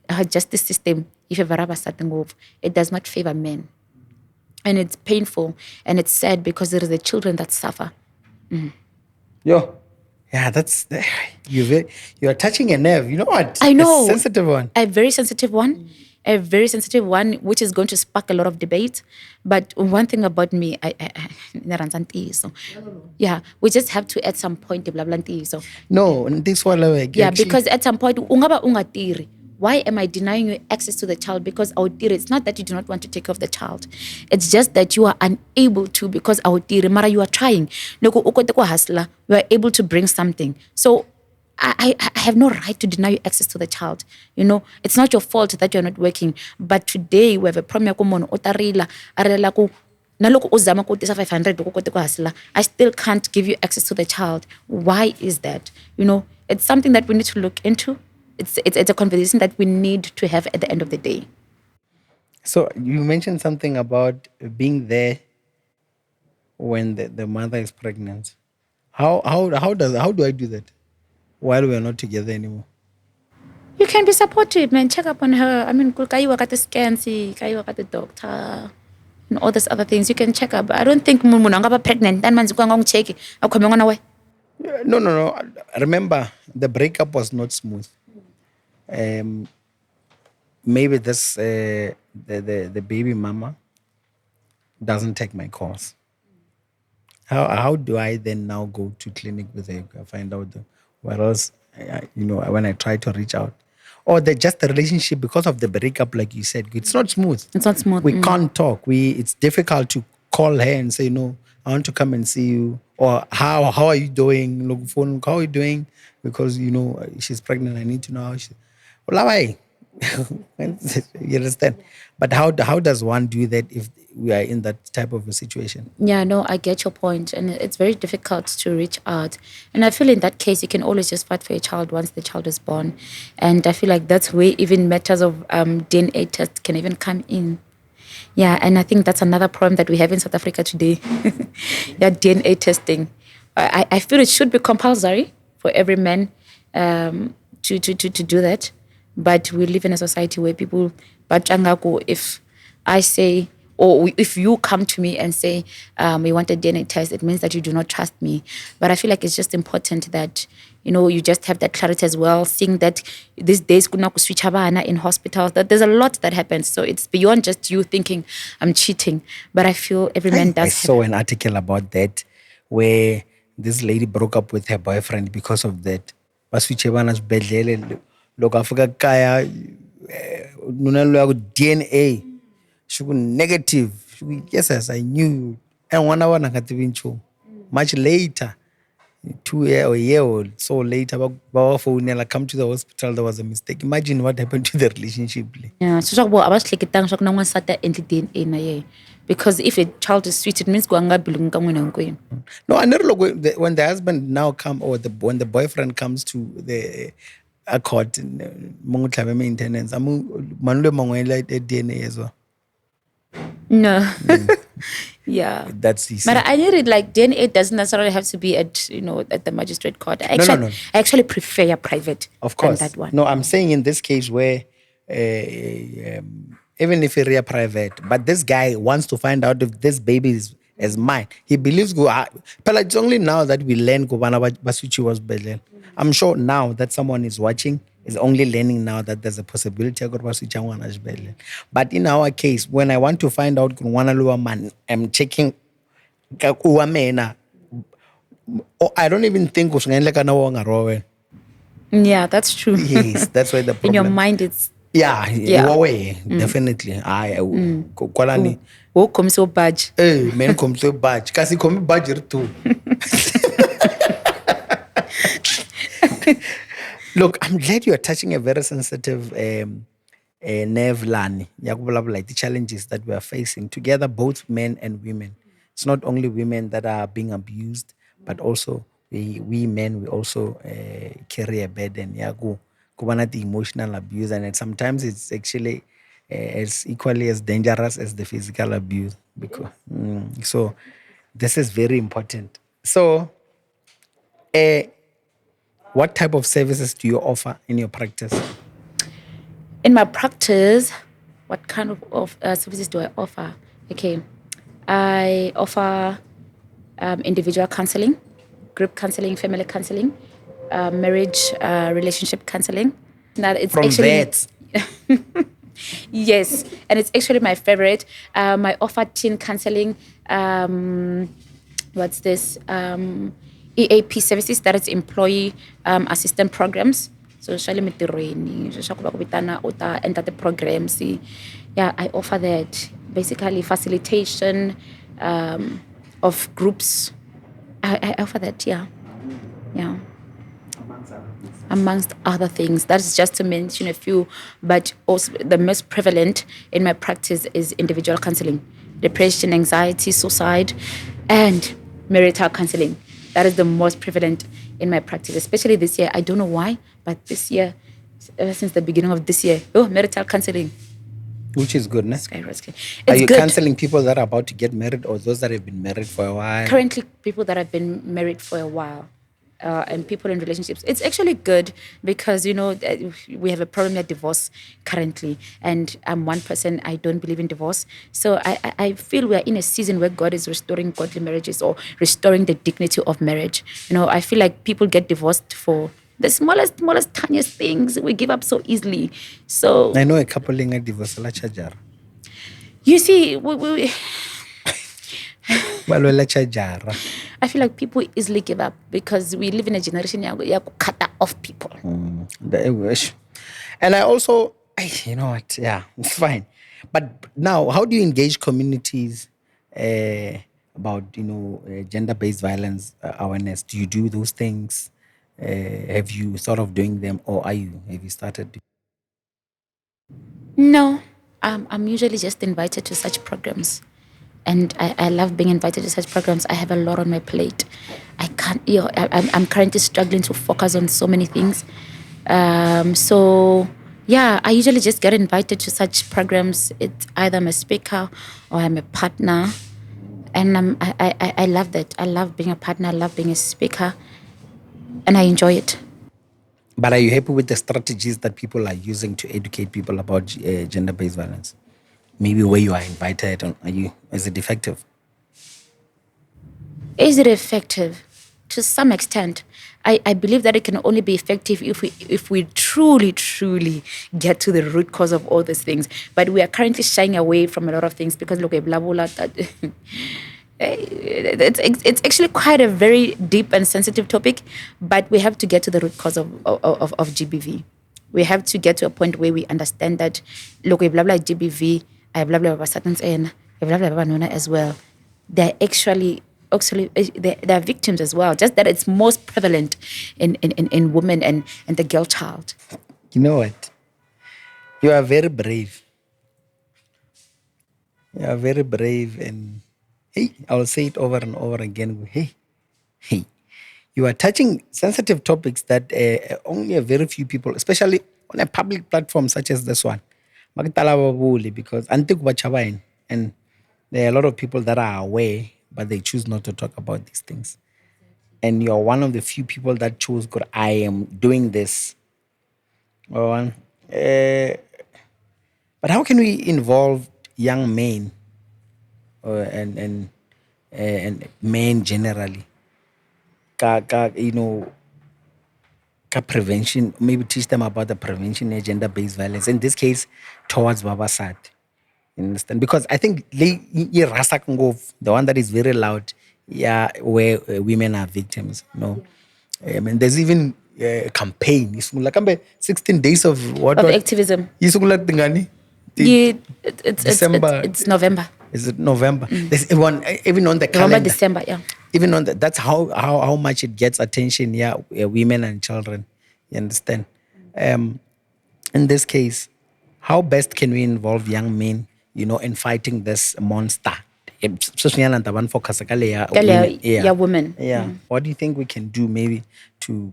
our justice system, if it does not favor men. And it's painful and it's sad because there are the children that suffer. Yo, yeah, that's you are touching a nerve. You know what? I A know. sensitive one. A very sensitive one. A very sensitive one, which is going to spark a lot of debate. But one thing about me, so yeah, we just have to at some point blah blah so No, this one yeah, because at some point ungaba ungatiri. Why am I denying you access to the child? Because it's not that you do not want to take care of the child. It's just that you are unable to because mara you are trying. Loko ukote ko hasla, you are able to bring something. So I have no right to deny you access to the child. It's not your fault that you're not working. But today we have a premier kumono otarila arela ku naloko uzama ku tisa 500 ukote ko hasla. I still can't give you access to the child. Why is that? It's something that we need to look into. It's a conversation that we need to have at the end of the day. So you mentioned something about being there when the mother is pregnant. How do I do that while we're not together anymore? You can be supportive, man. Check up on her. I mean, kaiwa ka the scans, kaiwa ka the doctor, and all these other things. You can check up. I don't think muna ngaba pregnant. That man's going to check. Away. No. Remember, the breakup was not smooth. Maybe this the baby mama doesn't take my calls. How do I then now go to clinic with her? Find out what else? When I try to reach out, or just the relationship because of the breakup, like you said, it's not smooth. It's not smooth. We can't talk. It's difficult to call her and say, no, I want to come and see you, or how are you doing? Look, phone, how are you doing? Because she's pregnant. I need to know how she. Well, why? You understand? But how does one do that if we are in that type of a situation? Yeah, no, I get your point, and it's very difficult to reach out. And I feel in that case, you can always just fight for your child once the child is born. And I feel like that's where even matters of DNA test can even come in. Yeah, and I think that's another problem that we have in South Africa today. That DNA testing. I feel it should be compulsory for every man to do that. But we live in a society where people, if I say, or if you come to me and say, we want a DNA test, it means that you do not trust me. But I feel like it's just important that, you just have that clarity as well, seeing that these days kuna switch in hospitals, that there's a lot that happens. So it's beyond just you thinking I'm cheating. But I feel every man does. I saw an article about that where this lady broke up with her boyfriend because of that. Look, Africa kaya DNA. She was negative. Yes, I knew. And 1 hour nakativincho. Much later, 2 year or year old, so later, phone come to the hospital. There was a mistake. Imagine what happened to the relationship. Yeah, so DNA na ye. Because if a child is sweet, it means No, I never look when the husband now come or when the boyfriend comes to the court maintenance. DNA as well. No. Yeah. That's easy. But I need it like DNA doesn't necessarily have to be at at the magistrate court. I actually prefer a private. Of course. Than that one. No, I'm saying in this case where even if it's private, but this guy wants to find out if this baby is mine. He believes but it's only now that we learn Basuchi was Belel. I'm sure now that someone is watching is only learning now that there's a possibility of Basuchi one as Belel. But in our case, when I want to find out man, I'm checking I don't even think Yeah, that's true. Yes, that's why the problem. In your mind, it's definitely. Kwalani. Oh, come so badge. Men come so badge. Kasi come badge too. Look, I'm glad you are touching a very sensitive nerve, Lani. Like the challenges that we are facing together, both men and women. It's not only women that are being abused, but also we men, we also carry a burden. Yeah, go the emotional abuse, and sometimes it's actually as equally as dangerous as the physical abuse. Because so, this is very important. So, uh, what type of services do you offer in your practice? In my practice, what kind of services do I offer? Okay, I offer individual counseling, group counseling, family counseling, marriage, relationship counseling. That it's From actually that, yes, and it's actually my favorite. I offer teen counseling. What's this? EAP services, that is employee assistant programs. So shale mitirweni, swa ku va ku vitana u ta enter the programs. Yeah, I offer that. Basically facilitation of groups. I offer that, yeah. Yeah. Amongst other things. That's just to mention a few, but also the most prevalent in my practice is individual counseling, depression, anxiety, suicide, and marital counseling. That is the most prevalent in my practice, especially this year. I don't know why, but this year, ever since the beginning of this year, marital counseling. which is good, ne? Skyrocketing. Are It's you good. counseling people that are about to get married or those that have been married for a while? Currently, people that have been married for a while. And people in relationships. It's actually good because, we have a problem with divorce currently. And I'm one person, I don't believe in divorce. So I feel we're in a season where God is restoring godly marriages or restoring the dignity of marriage. I feel like people get divorced for the smallest, tiniest things. We give up so easily. So I know a couple in a divorce. Chajar. you see, Balwela chajara. I feel like people easily give up because we live in a generation ya cut off people. I wish. And I also, you know what? Yeah, it's fine. But now, how do you engage communities about, gender-based violence awareness? Do you do those things? Have you thought of doing them, or have you started? No, I'm usually just invited to such programs. And I love being invited to such programs. I have a lot on my plate. I can't, I'm currently struggling to focus on so many things. So, yeah, I usually just get invited to such programs. It's either I'm a speaker or I'm a partner. And I love that. I love being a partner. I love being a speaker. And I enjoy it. But are you happy with the strategies that people are using to educate people about gender-based violence? Maybe where you are invited, is it effective? Is it effective? To some extent. I believe that it can only be effective if we truly get to the root cause of all these things. But we are currently shying away from a lot of things because look, it's actually quite a very deep and sensitive topic, but we have to get to the root cause of GBV. We have to get to a point where we understand that look, blah blah GBV, I blah blah certain and blah blah Nona as well. They're actually they're victims as well. Just that it's most prevalent in women and the girl child. You know what? You are very brave. You are very brave, and hey, I'll say it over and over again. Hey, you are touching sensitive topics that only a very few people, especially on a public platform such as this one, makitala ba bule, because anti kuba chabain, and there are a lot of people that are aware, but they choose not to talk about these things. And you are one of the few people that chose, God, I am doing this. Oh, but how can we involve young men and men generally? You know, prevention, maybe teach them about the prevention of gender-based violence. In this case, towards Babasat. You understand? Because I think the one that is very loud, yeah, where women are victims. And there's even a campaign. It's like 16 days of what? Of activism. It's like Yeah, December. it's November. Is it November? There's one even on the November, calendar. December, yeah. Even on that's how much it gets attention. Yeah, women and children. You understand? In this case, how best can we involve young men, in fighting this monster? focus women. Yeah, women. Yeah. What do you think we can do maybe to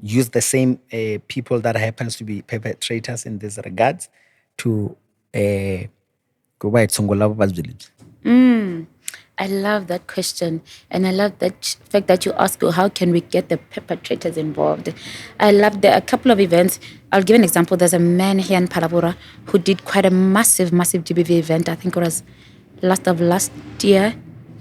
use the same people that happens to be perpetrators in these regards to go by I love that question, and I love that fact that you ask, how can we get the perpetrators involved? I love a couple of events. I'll give an example. There's a man here in Phalaborwa who did quite a massive GBV event. I think it was last year.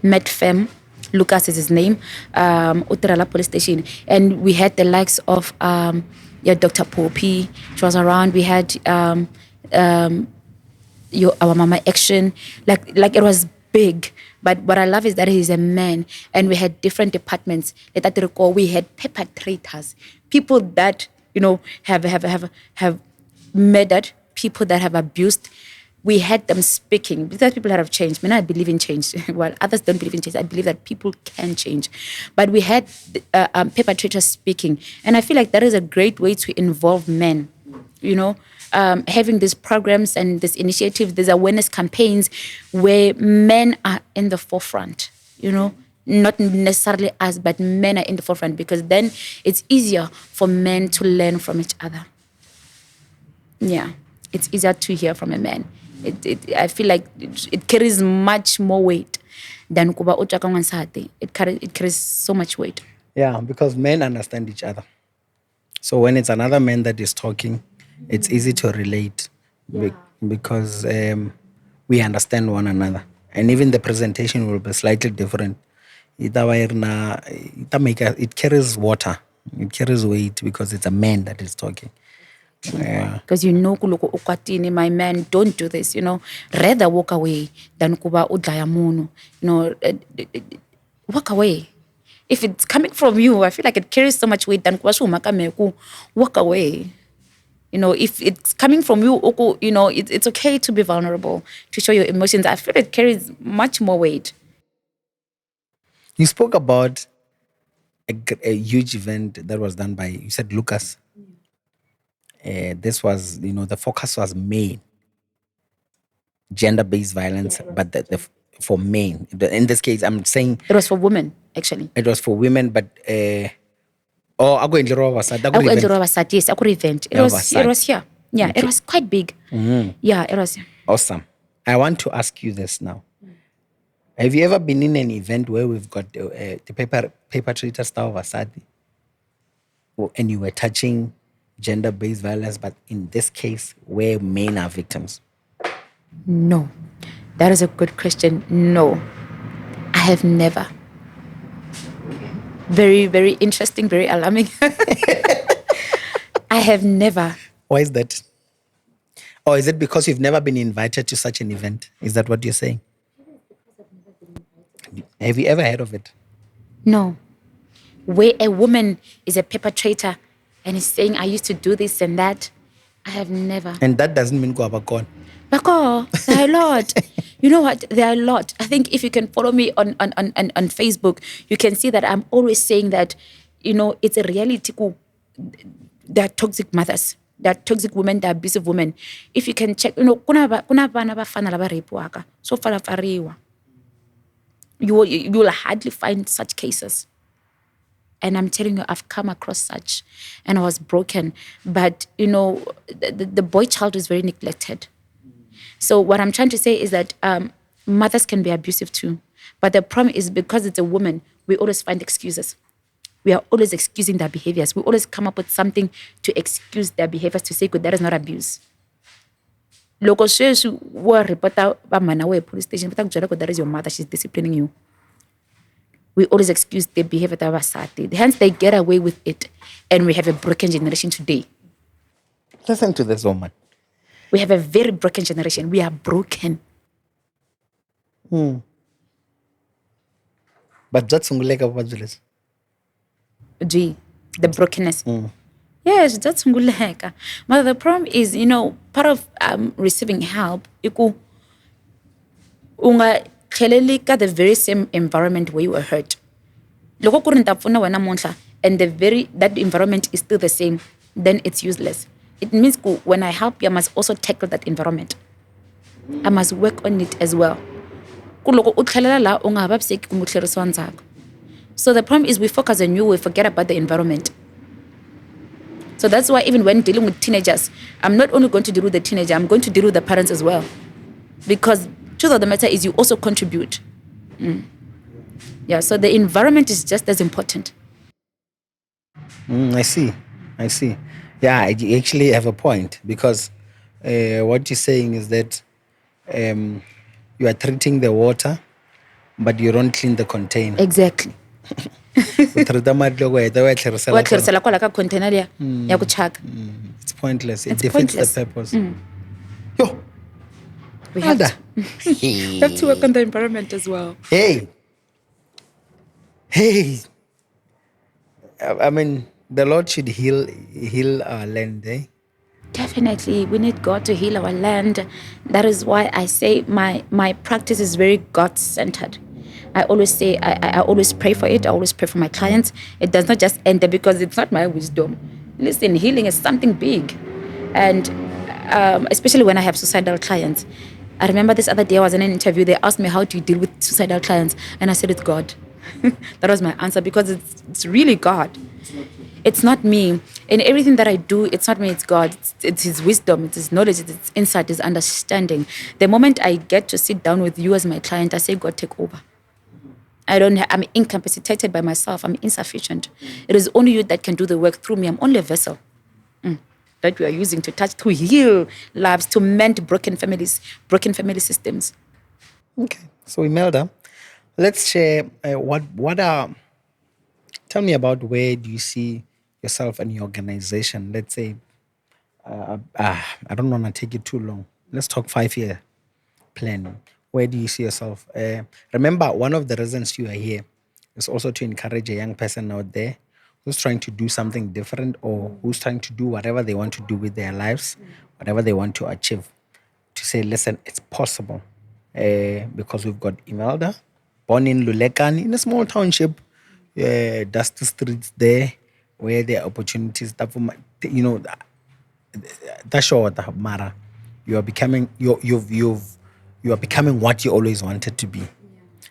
Medfem, Lucas is his name, Utrala police station, and we had the likes of Dr. Poppy. She was around. We had our Mama Action, like it was big. But what I love is that he's a man, and we had different departments. Let that recall, we had perpetrators, people that have murdered, people that have abused. We had them speaking because people have changed. I believe in change. While others don't believe in change, I believe that people can change. But we had perpetrators speaking, and I feel like that is a great way to involve men. Having these programs and this initiative, these awareness campaigns where men are in the forefront, not necessarily us, but men are in the forefront, because then it's easier for men to learn from each other. Yeah, it's easier to hear from a man. I feel like it carries much more weight than kuba utshaka ngwansati. It carries so much weight. Yeah, because men understand each other. So when it's another man that is talking, it's easy to relate because we understand one another. And even the presentation will be slightly different. It carries water. It carries weight because it's a man that is talking. Because kuloko ukwatini, my man, don't do this, rather walk away than kuba udlaya munu. Walk away. If it's coming from you, I feel like it carries so much weight than kuba shumakameku. Walk away. If it's coming from you, it's okay to be vulnerable, to show your emotions. I feel it carries much more weight. You spoke about a huge event that was done by, you said Lucas. This was, the focus was male, gender-based violence, but for men. In this case, I'm saying... It was for women, actually. It was for women, but... Aku Vasati, yes, aku event. It was here. Yeah, okay. It was quite big. Mm-hmm. Yeah, it was. Awesome. I want to ask you this now. Have you ever been in an event where we've got the perpetrator style Vasati, and you were touching gender-based violence, but in this case, where men are victims? No. That is a good question. No. I have never. Very, very interesting, very alarming. I have never. Why is that? Or is it because you've never been invited to such an event? Is that what you're saying? Have you ever heard of it? No. Where a woman is a perpetrator and is saying, I used to do this and that, I have never. And that doesn't mean go abakon. Bako, there are a lot. You know what? There are a lot. I think if you can follow me on Facebook, you can see that I'm always saying that, it's a reality. There are toxic mothers. There are toxic women. There are abusive women. If you can check, kuna bana bafana laba rape so falafariwa. You will hardly find such cases. And I'm telling you, I've come across such, and I was broken. But, the boy child is very neglected. So what I'm trying to say is that mothers can be abusive too. But the problem is because it's a woman, we always find excuses. We are always excusing their behaviors. We always come up with something to excuse their behaviors, to say, good, that is not abuse. Local shares were reported by Manawe police station, but that is your mother, she's disciplining you. We always excuse their behavior that was started. Hence, they get away with it. And we have a broken generation today. Listen to this woman. We have a very broken generation. We are broken. But that's unguleka. The brokenness. Yes, that's unguleka. But the problem is, part of receiving help, the very same environment where you were hurt. And that environment is still the same, then it's useless. It means when I help you, I must also tackle that environment. I must work on it as well. ku loko u tlhelela la u nga ha vaviseki kumbe u tlherisiwa ndzhaku. So the problem is we focus on you, we forget about the environment. So that's why even when dealing with teenagers, I'm not only going to deal with the teenager, I'm going to deal with the parents as well. Because truth of the matter is you also contribute. Yeah, so the environment is just as important. I see. Yeah, you actually have a point, because what you're saying is that you are treating the water, but you don't clean the container. Exactly. U treat-a mati loko u heta u ya tlherisela Wa kona. tlherisela kwala ka container ya ku chaka. It's pointless. It It's defeats pointless. the purpose. Yo, We have Ada. to, we have to work on the environment as well. Hey. I mean, the Lord should heal our land, eh? Definitely, we need God to heal our land. That is why I say my practice is very God-centered. I always say, I always pray for it. I always pray for my clients. It does not just end there because it's not my wisdom. Listen, healing is something big. And especially when I have suicidal clients. I remember this other day I was in an interview. They asked me, how do you deal with suicidal clients? And I said, it's God. That was my answer, because it's really God. It's not me. In everything that I do, it's not me, it's God. It's His wisdom, it's His knowledge, it's His insight, His understanding. The moment I get to sit down with you as my client, I say, God, take over. I'm incapacitated by myself. I'm insufficient. It is only you that can do the work through me. I'm only a vessel that we are using to touch, to heal lives, to mend broken families, broken family systems. Okay. So, Emelda, let's share what are. Tell me about where do you see yourself and your organization. Let's say, I don't want to take it too long. Let's talk 5-year plan. Where do you see yourself? Remember, one of the reasons you are here is also to encourage a young person out there who's trying to do something different, or who's trying to do whatever they want to do with their lives, whatever they want to achieve. To say, listen, it's possible. Because we've got Emelda, born in Lulekani, in a small township, dusty streets there, where there are opportunities that, that's short, Mara. You are becoming you are becoming what you always wanted to be.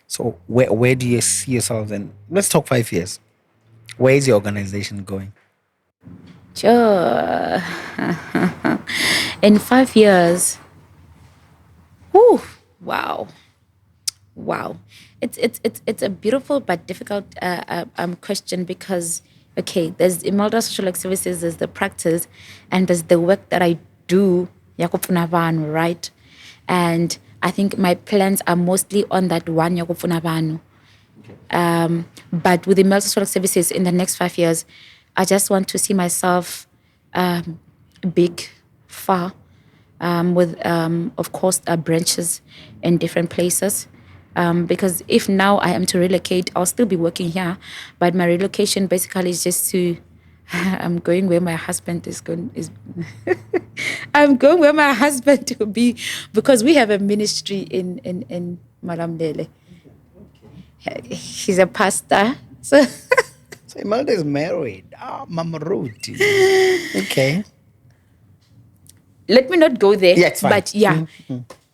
So where do you see yourselves? And let's talk 5 years. Where is your organization going? Sure. In 5 years, whew, wow. It's a beautiful but difficult question, because okay, there's Emelda Social Work Services, there's the practice, and there's the work that I do, yakupfuna vanhu, right? And I think my plans are mostly on that one, yakupfuna vanhu. But with Emelda Social Work Services, in the next 5 years, I just want to see myself big, far, with of course branches in different places. Because if now I am to relocate, I'll still be working here, but my relocation basically is just to I'm going where my husband is going. I'm going where my husband will be, because we have a ministry in Malamlele. He's a pastor, so. So Emelda is married. Mama Ruth. Okay. Let me not go there. Yeah, it's fine. But yeah.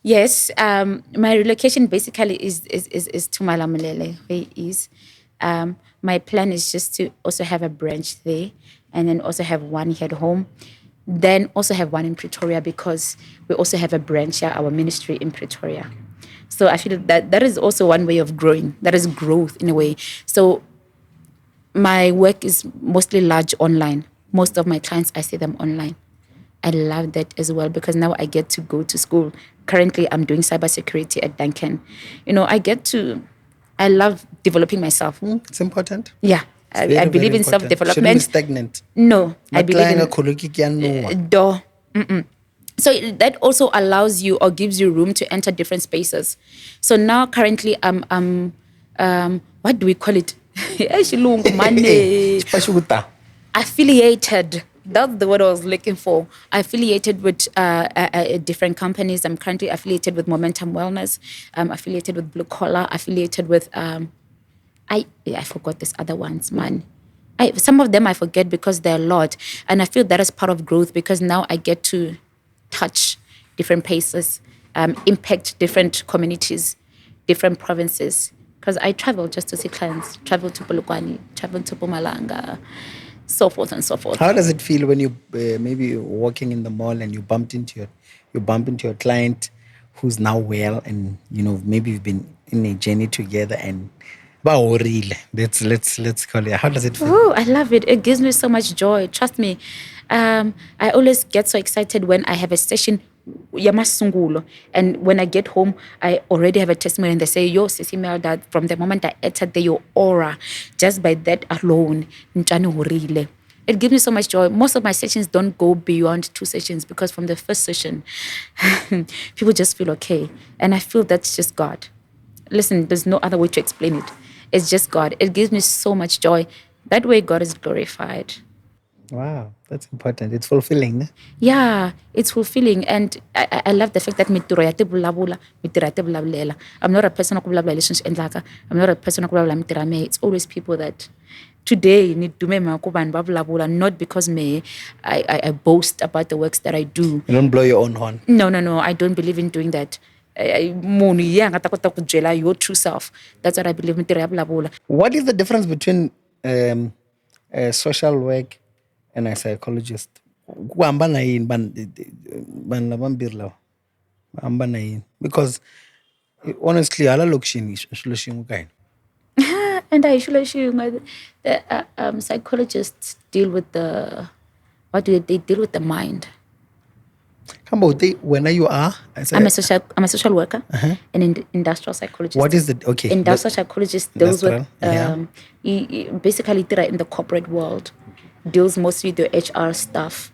Yes, my relocation basically is to Malamulele, where he is. My plan is just to also have a branch there, and then also have one here at home. Then also have one in Pretoria, because we also have a branch here, our ministry in Pretoria. So I feel that is also one way of growing. That is growth in a way. So my work is mostly large online. Most of my clients, I see them online. I love that as well, because now I get to go to school. Currently, I'm doing cybersecurity at Duncan. I love developing myself. It's important. Yeah. It's I very, believe very in important. self-development. Shouldn't be stagnant. No, I believe in in door. So that also allows you or gives you room to enter different spaces. So now currently what do we call it? Affiliated. That's the word I was looking for. Affiliated with different companies. I'm currently affiliated with Momentum Wellness. I'm affiliated with Blue Collar. Affiliated with I forgot these other ones, man. Some of them I forget because they're a lot, and I feel that is part of growth, because now I get to touch different places, impact different communities, different provinces because I travel just to see clients, travel to Lulekani, travel to Mpumalanga, so forth and so forth. How does it feel when you maybe walking in the mall and you bump into your client who's now well, and maybe you've been in a journey together and let's call it. How does it feel? Oh, I love it. It gives me so much joy. Trust me. I always get so excited when I have a session yamasungulo, and when I get home, I already have a testimony, and they say, "Yo, Sisi Emelda, from the moment I entered there, your aura, just by that alone, ntjani horile." It gives me so much joy. Most of my sessions don't go beyond 2 sessions because from the first session, people just feel okay, and I feel that's just God. Listen, there's no other way to explain it. It's just God. It gives me so much joy. That way, God is glorified. Wow, that's important. It's fulfilling. Yeah, it's fulfilling. And I love the fact that mitiro ya tibulabula, mitiro ya tibulabulela. I'm not a person who bulabula relationship endlaka. I'm not a person who bulabula mitirame. It's always people that today need to make not because I boast about the works that I do. You don't blow your own horn. No. I don't believe in doing that. Your true self. That's what I believe in. What is the difference between a social work and a psychologist? Kuhambana yini ban labambiri lawa? Kuhambana yini? Because honestly, hala lokishini shilo shingu kaini. And I usually the psychologists deal with what do they deal with the mind. When you are? I'm a social worker and an industrial psychologist. What is the industrial psychologist deals with basically in the corporate world, deals mostly with your HR stuff,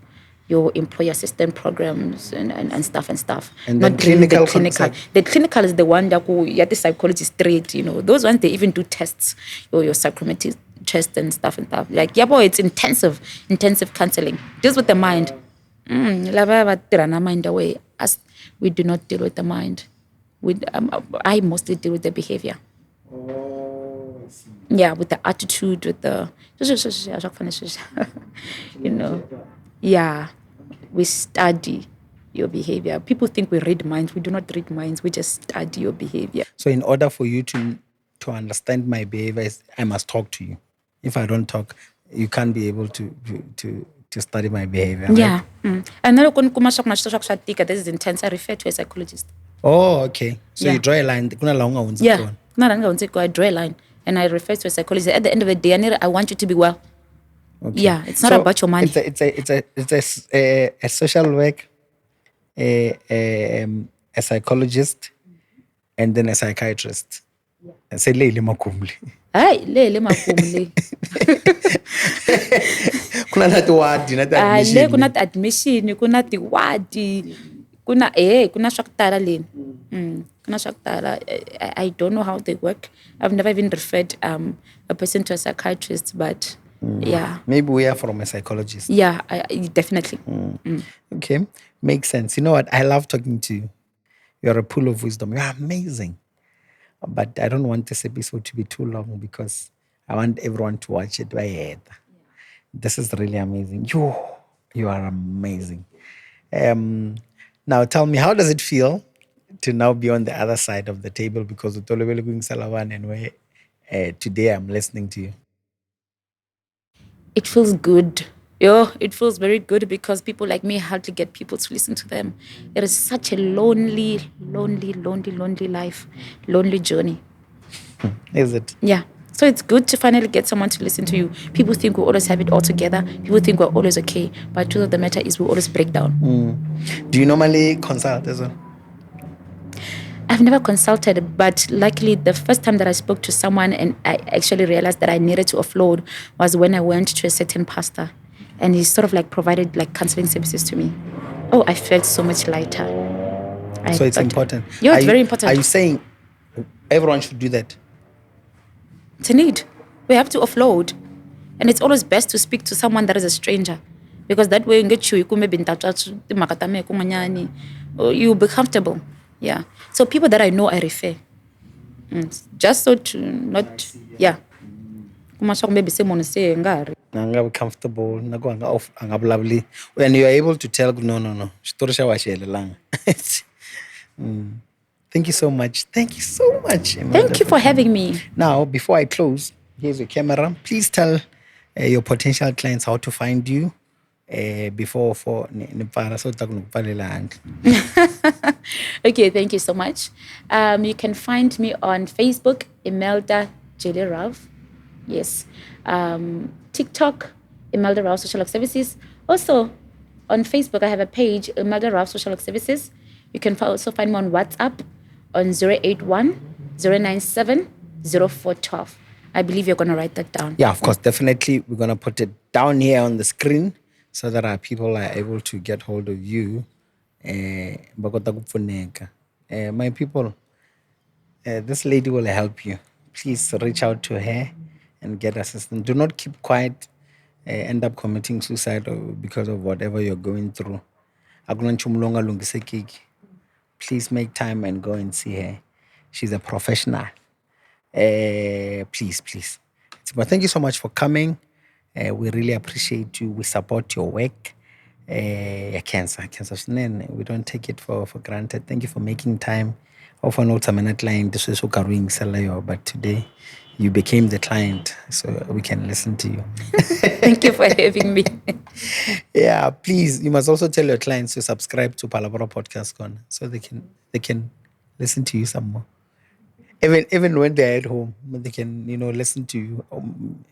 your employee assistance programs and stuff. And not the clinical. The clinical is the one that the psychologist straight, those ones they even do tests, your psychometric test and stuff. Like it's intensive counseling. Deals with the mind. Mind away. As we do not deal with the mind. I mostly deal with the behavior. Oh, I see. Yeah, with the attitude, with the Yeah, we study your behavior. People think we read minds. We do not read minds. We just study your behavior. So in order for you to understand my behavior, I must talk to you. If I don't talk, you can't be able to study my behavior. Yeah. Right? And then this is intense. I refer to a psychologist. Oh, okay. So you draw a line. Yeah. I draw a line and I refer to a psychologist. At the end of the day, I want you to be well. Okay. Yeah, it's not about your money. It's a social work, a psychologist, and then a psychiatrist. Yeah. Say lele makumli. Ay, lele makumli. Kuna na tiwadi na admission. Kuna admission, kuna tiwadi. Kuna shaktara leni. Kuna shaktara. I don't know how they work. I've never even referred a person to a psychiatrist, but yeah. Maybe we are from a psychologist. Yeah, definitely. Okay, makes sense. You know what? I love talking to you. You're a pool of wisdom. You're amazing. But I don't want this episode to be too long because I want everyone to watch it by head. This is really amazing. You are amazing. Now tell me, how does it feel to now be on the other side of the table? Because and where today I'm listening to you. It feels good. It feels very good because people like me hardly get people to listen to them. It is such a lonely life, lonely journey. Is it? Yeah. So it's good to finally get someone to listen to you. People think we always have it all together. People think we're always okay. But the truth of the matter is we always break down. Do you normally consult as well? I've never consulted, but luckily the first time that I spoke to someone and I actually realized that I needed to offload was when I went to a certain pastor and he sort of like provided like counseling services to me. Oh, I felt so much lighter. So it's important. Yeah, it's very important. Are you saying everyone should do that? It's a need. We have to offload. And it's always best to speak to someone that is a stranger. Because that way you'll be comfortable. Yeah. So people that I know, I refer. Just so to not, yeah. Maybe someone say, I'm comfortable. Lovely. When you are able to tell, no. Thank you so much. Thank you so much, Emelda, Thank you for having me. Now, before I close, here's your camera. Please tell your potential clients how to find you before for so Okay, thank you so much. You can find me on Facebook, Emelda Ralph. Yes. TikTok, Emelda Ralph Social Work Services. Also, on Facebook, I have a page, Emelda Ralph Social Work Services. You can also find me on WhatsApp on 081 097 0412. I believe you're going to write that down. Yeah, of course, definitely. We're going to put it down here on the screen so that our people are able to get hold of you. My people, this lady will help you. Please reach out to her and get assistance. Do not keep quiet, end up committing suicide because of whatever you're going through. Please make time and go and see her. She's a professional. Please. But thank you so much for coming. We really appreciate you. We support your work. Cancer. We don't take it for granted. Thank you for making time. Often not a client, this is but today you became the client, so we can listen to you. Thank you for having me. Yeah, please. You must also tell your clients to subscribe to Palabra Podcast Corner so they can listen to you some more. Even when they're at home, they can listen to you.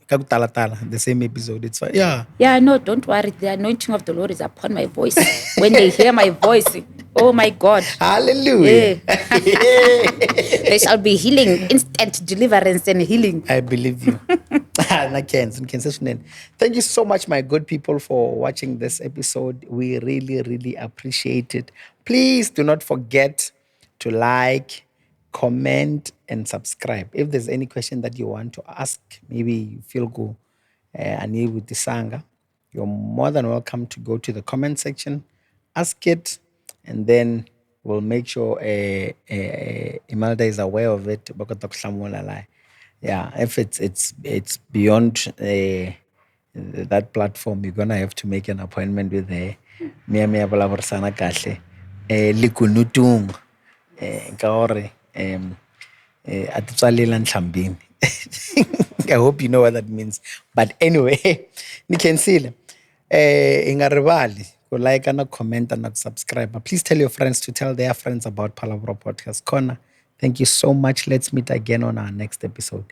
The same episode. It's fine. Yeah. Yeah, no, don't worry. The anointing of the Lord is upon my voice. When they hear my voice, oh my God. Hallelujah. Yeah. There shall be healing, instant deliverance and healing. I believe you. Thank you so much, my good people, for watching this episode. We really, really appreciate it. Please do not forget to like, comment, and subscribe. If there's any question that you want to ask, maybe you feel go ani with the sanga, you're more than welcome to go to the comment section, ask it, and then we'll make sure Emelda is aware of it. Yeah, if it's beyond that platform, you're gonna have to make an appointment with the Mia Phalaborwa kahle likunutung ka gore atitswalela nhlambini. I hope you know what that means. But anyway, Nikhensile, ingarivali ku like and comment and subscribe. Please tell your friends to tell their friends about Phalaborwa Podcast Corner. Thank you so much. Let's meet again on our next episode.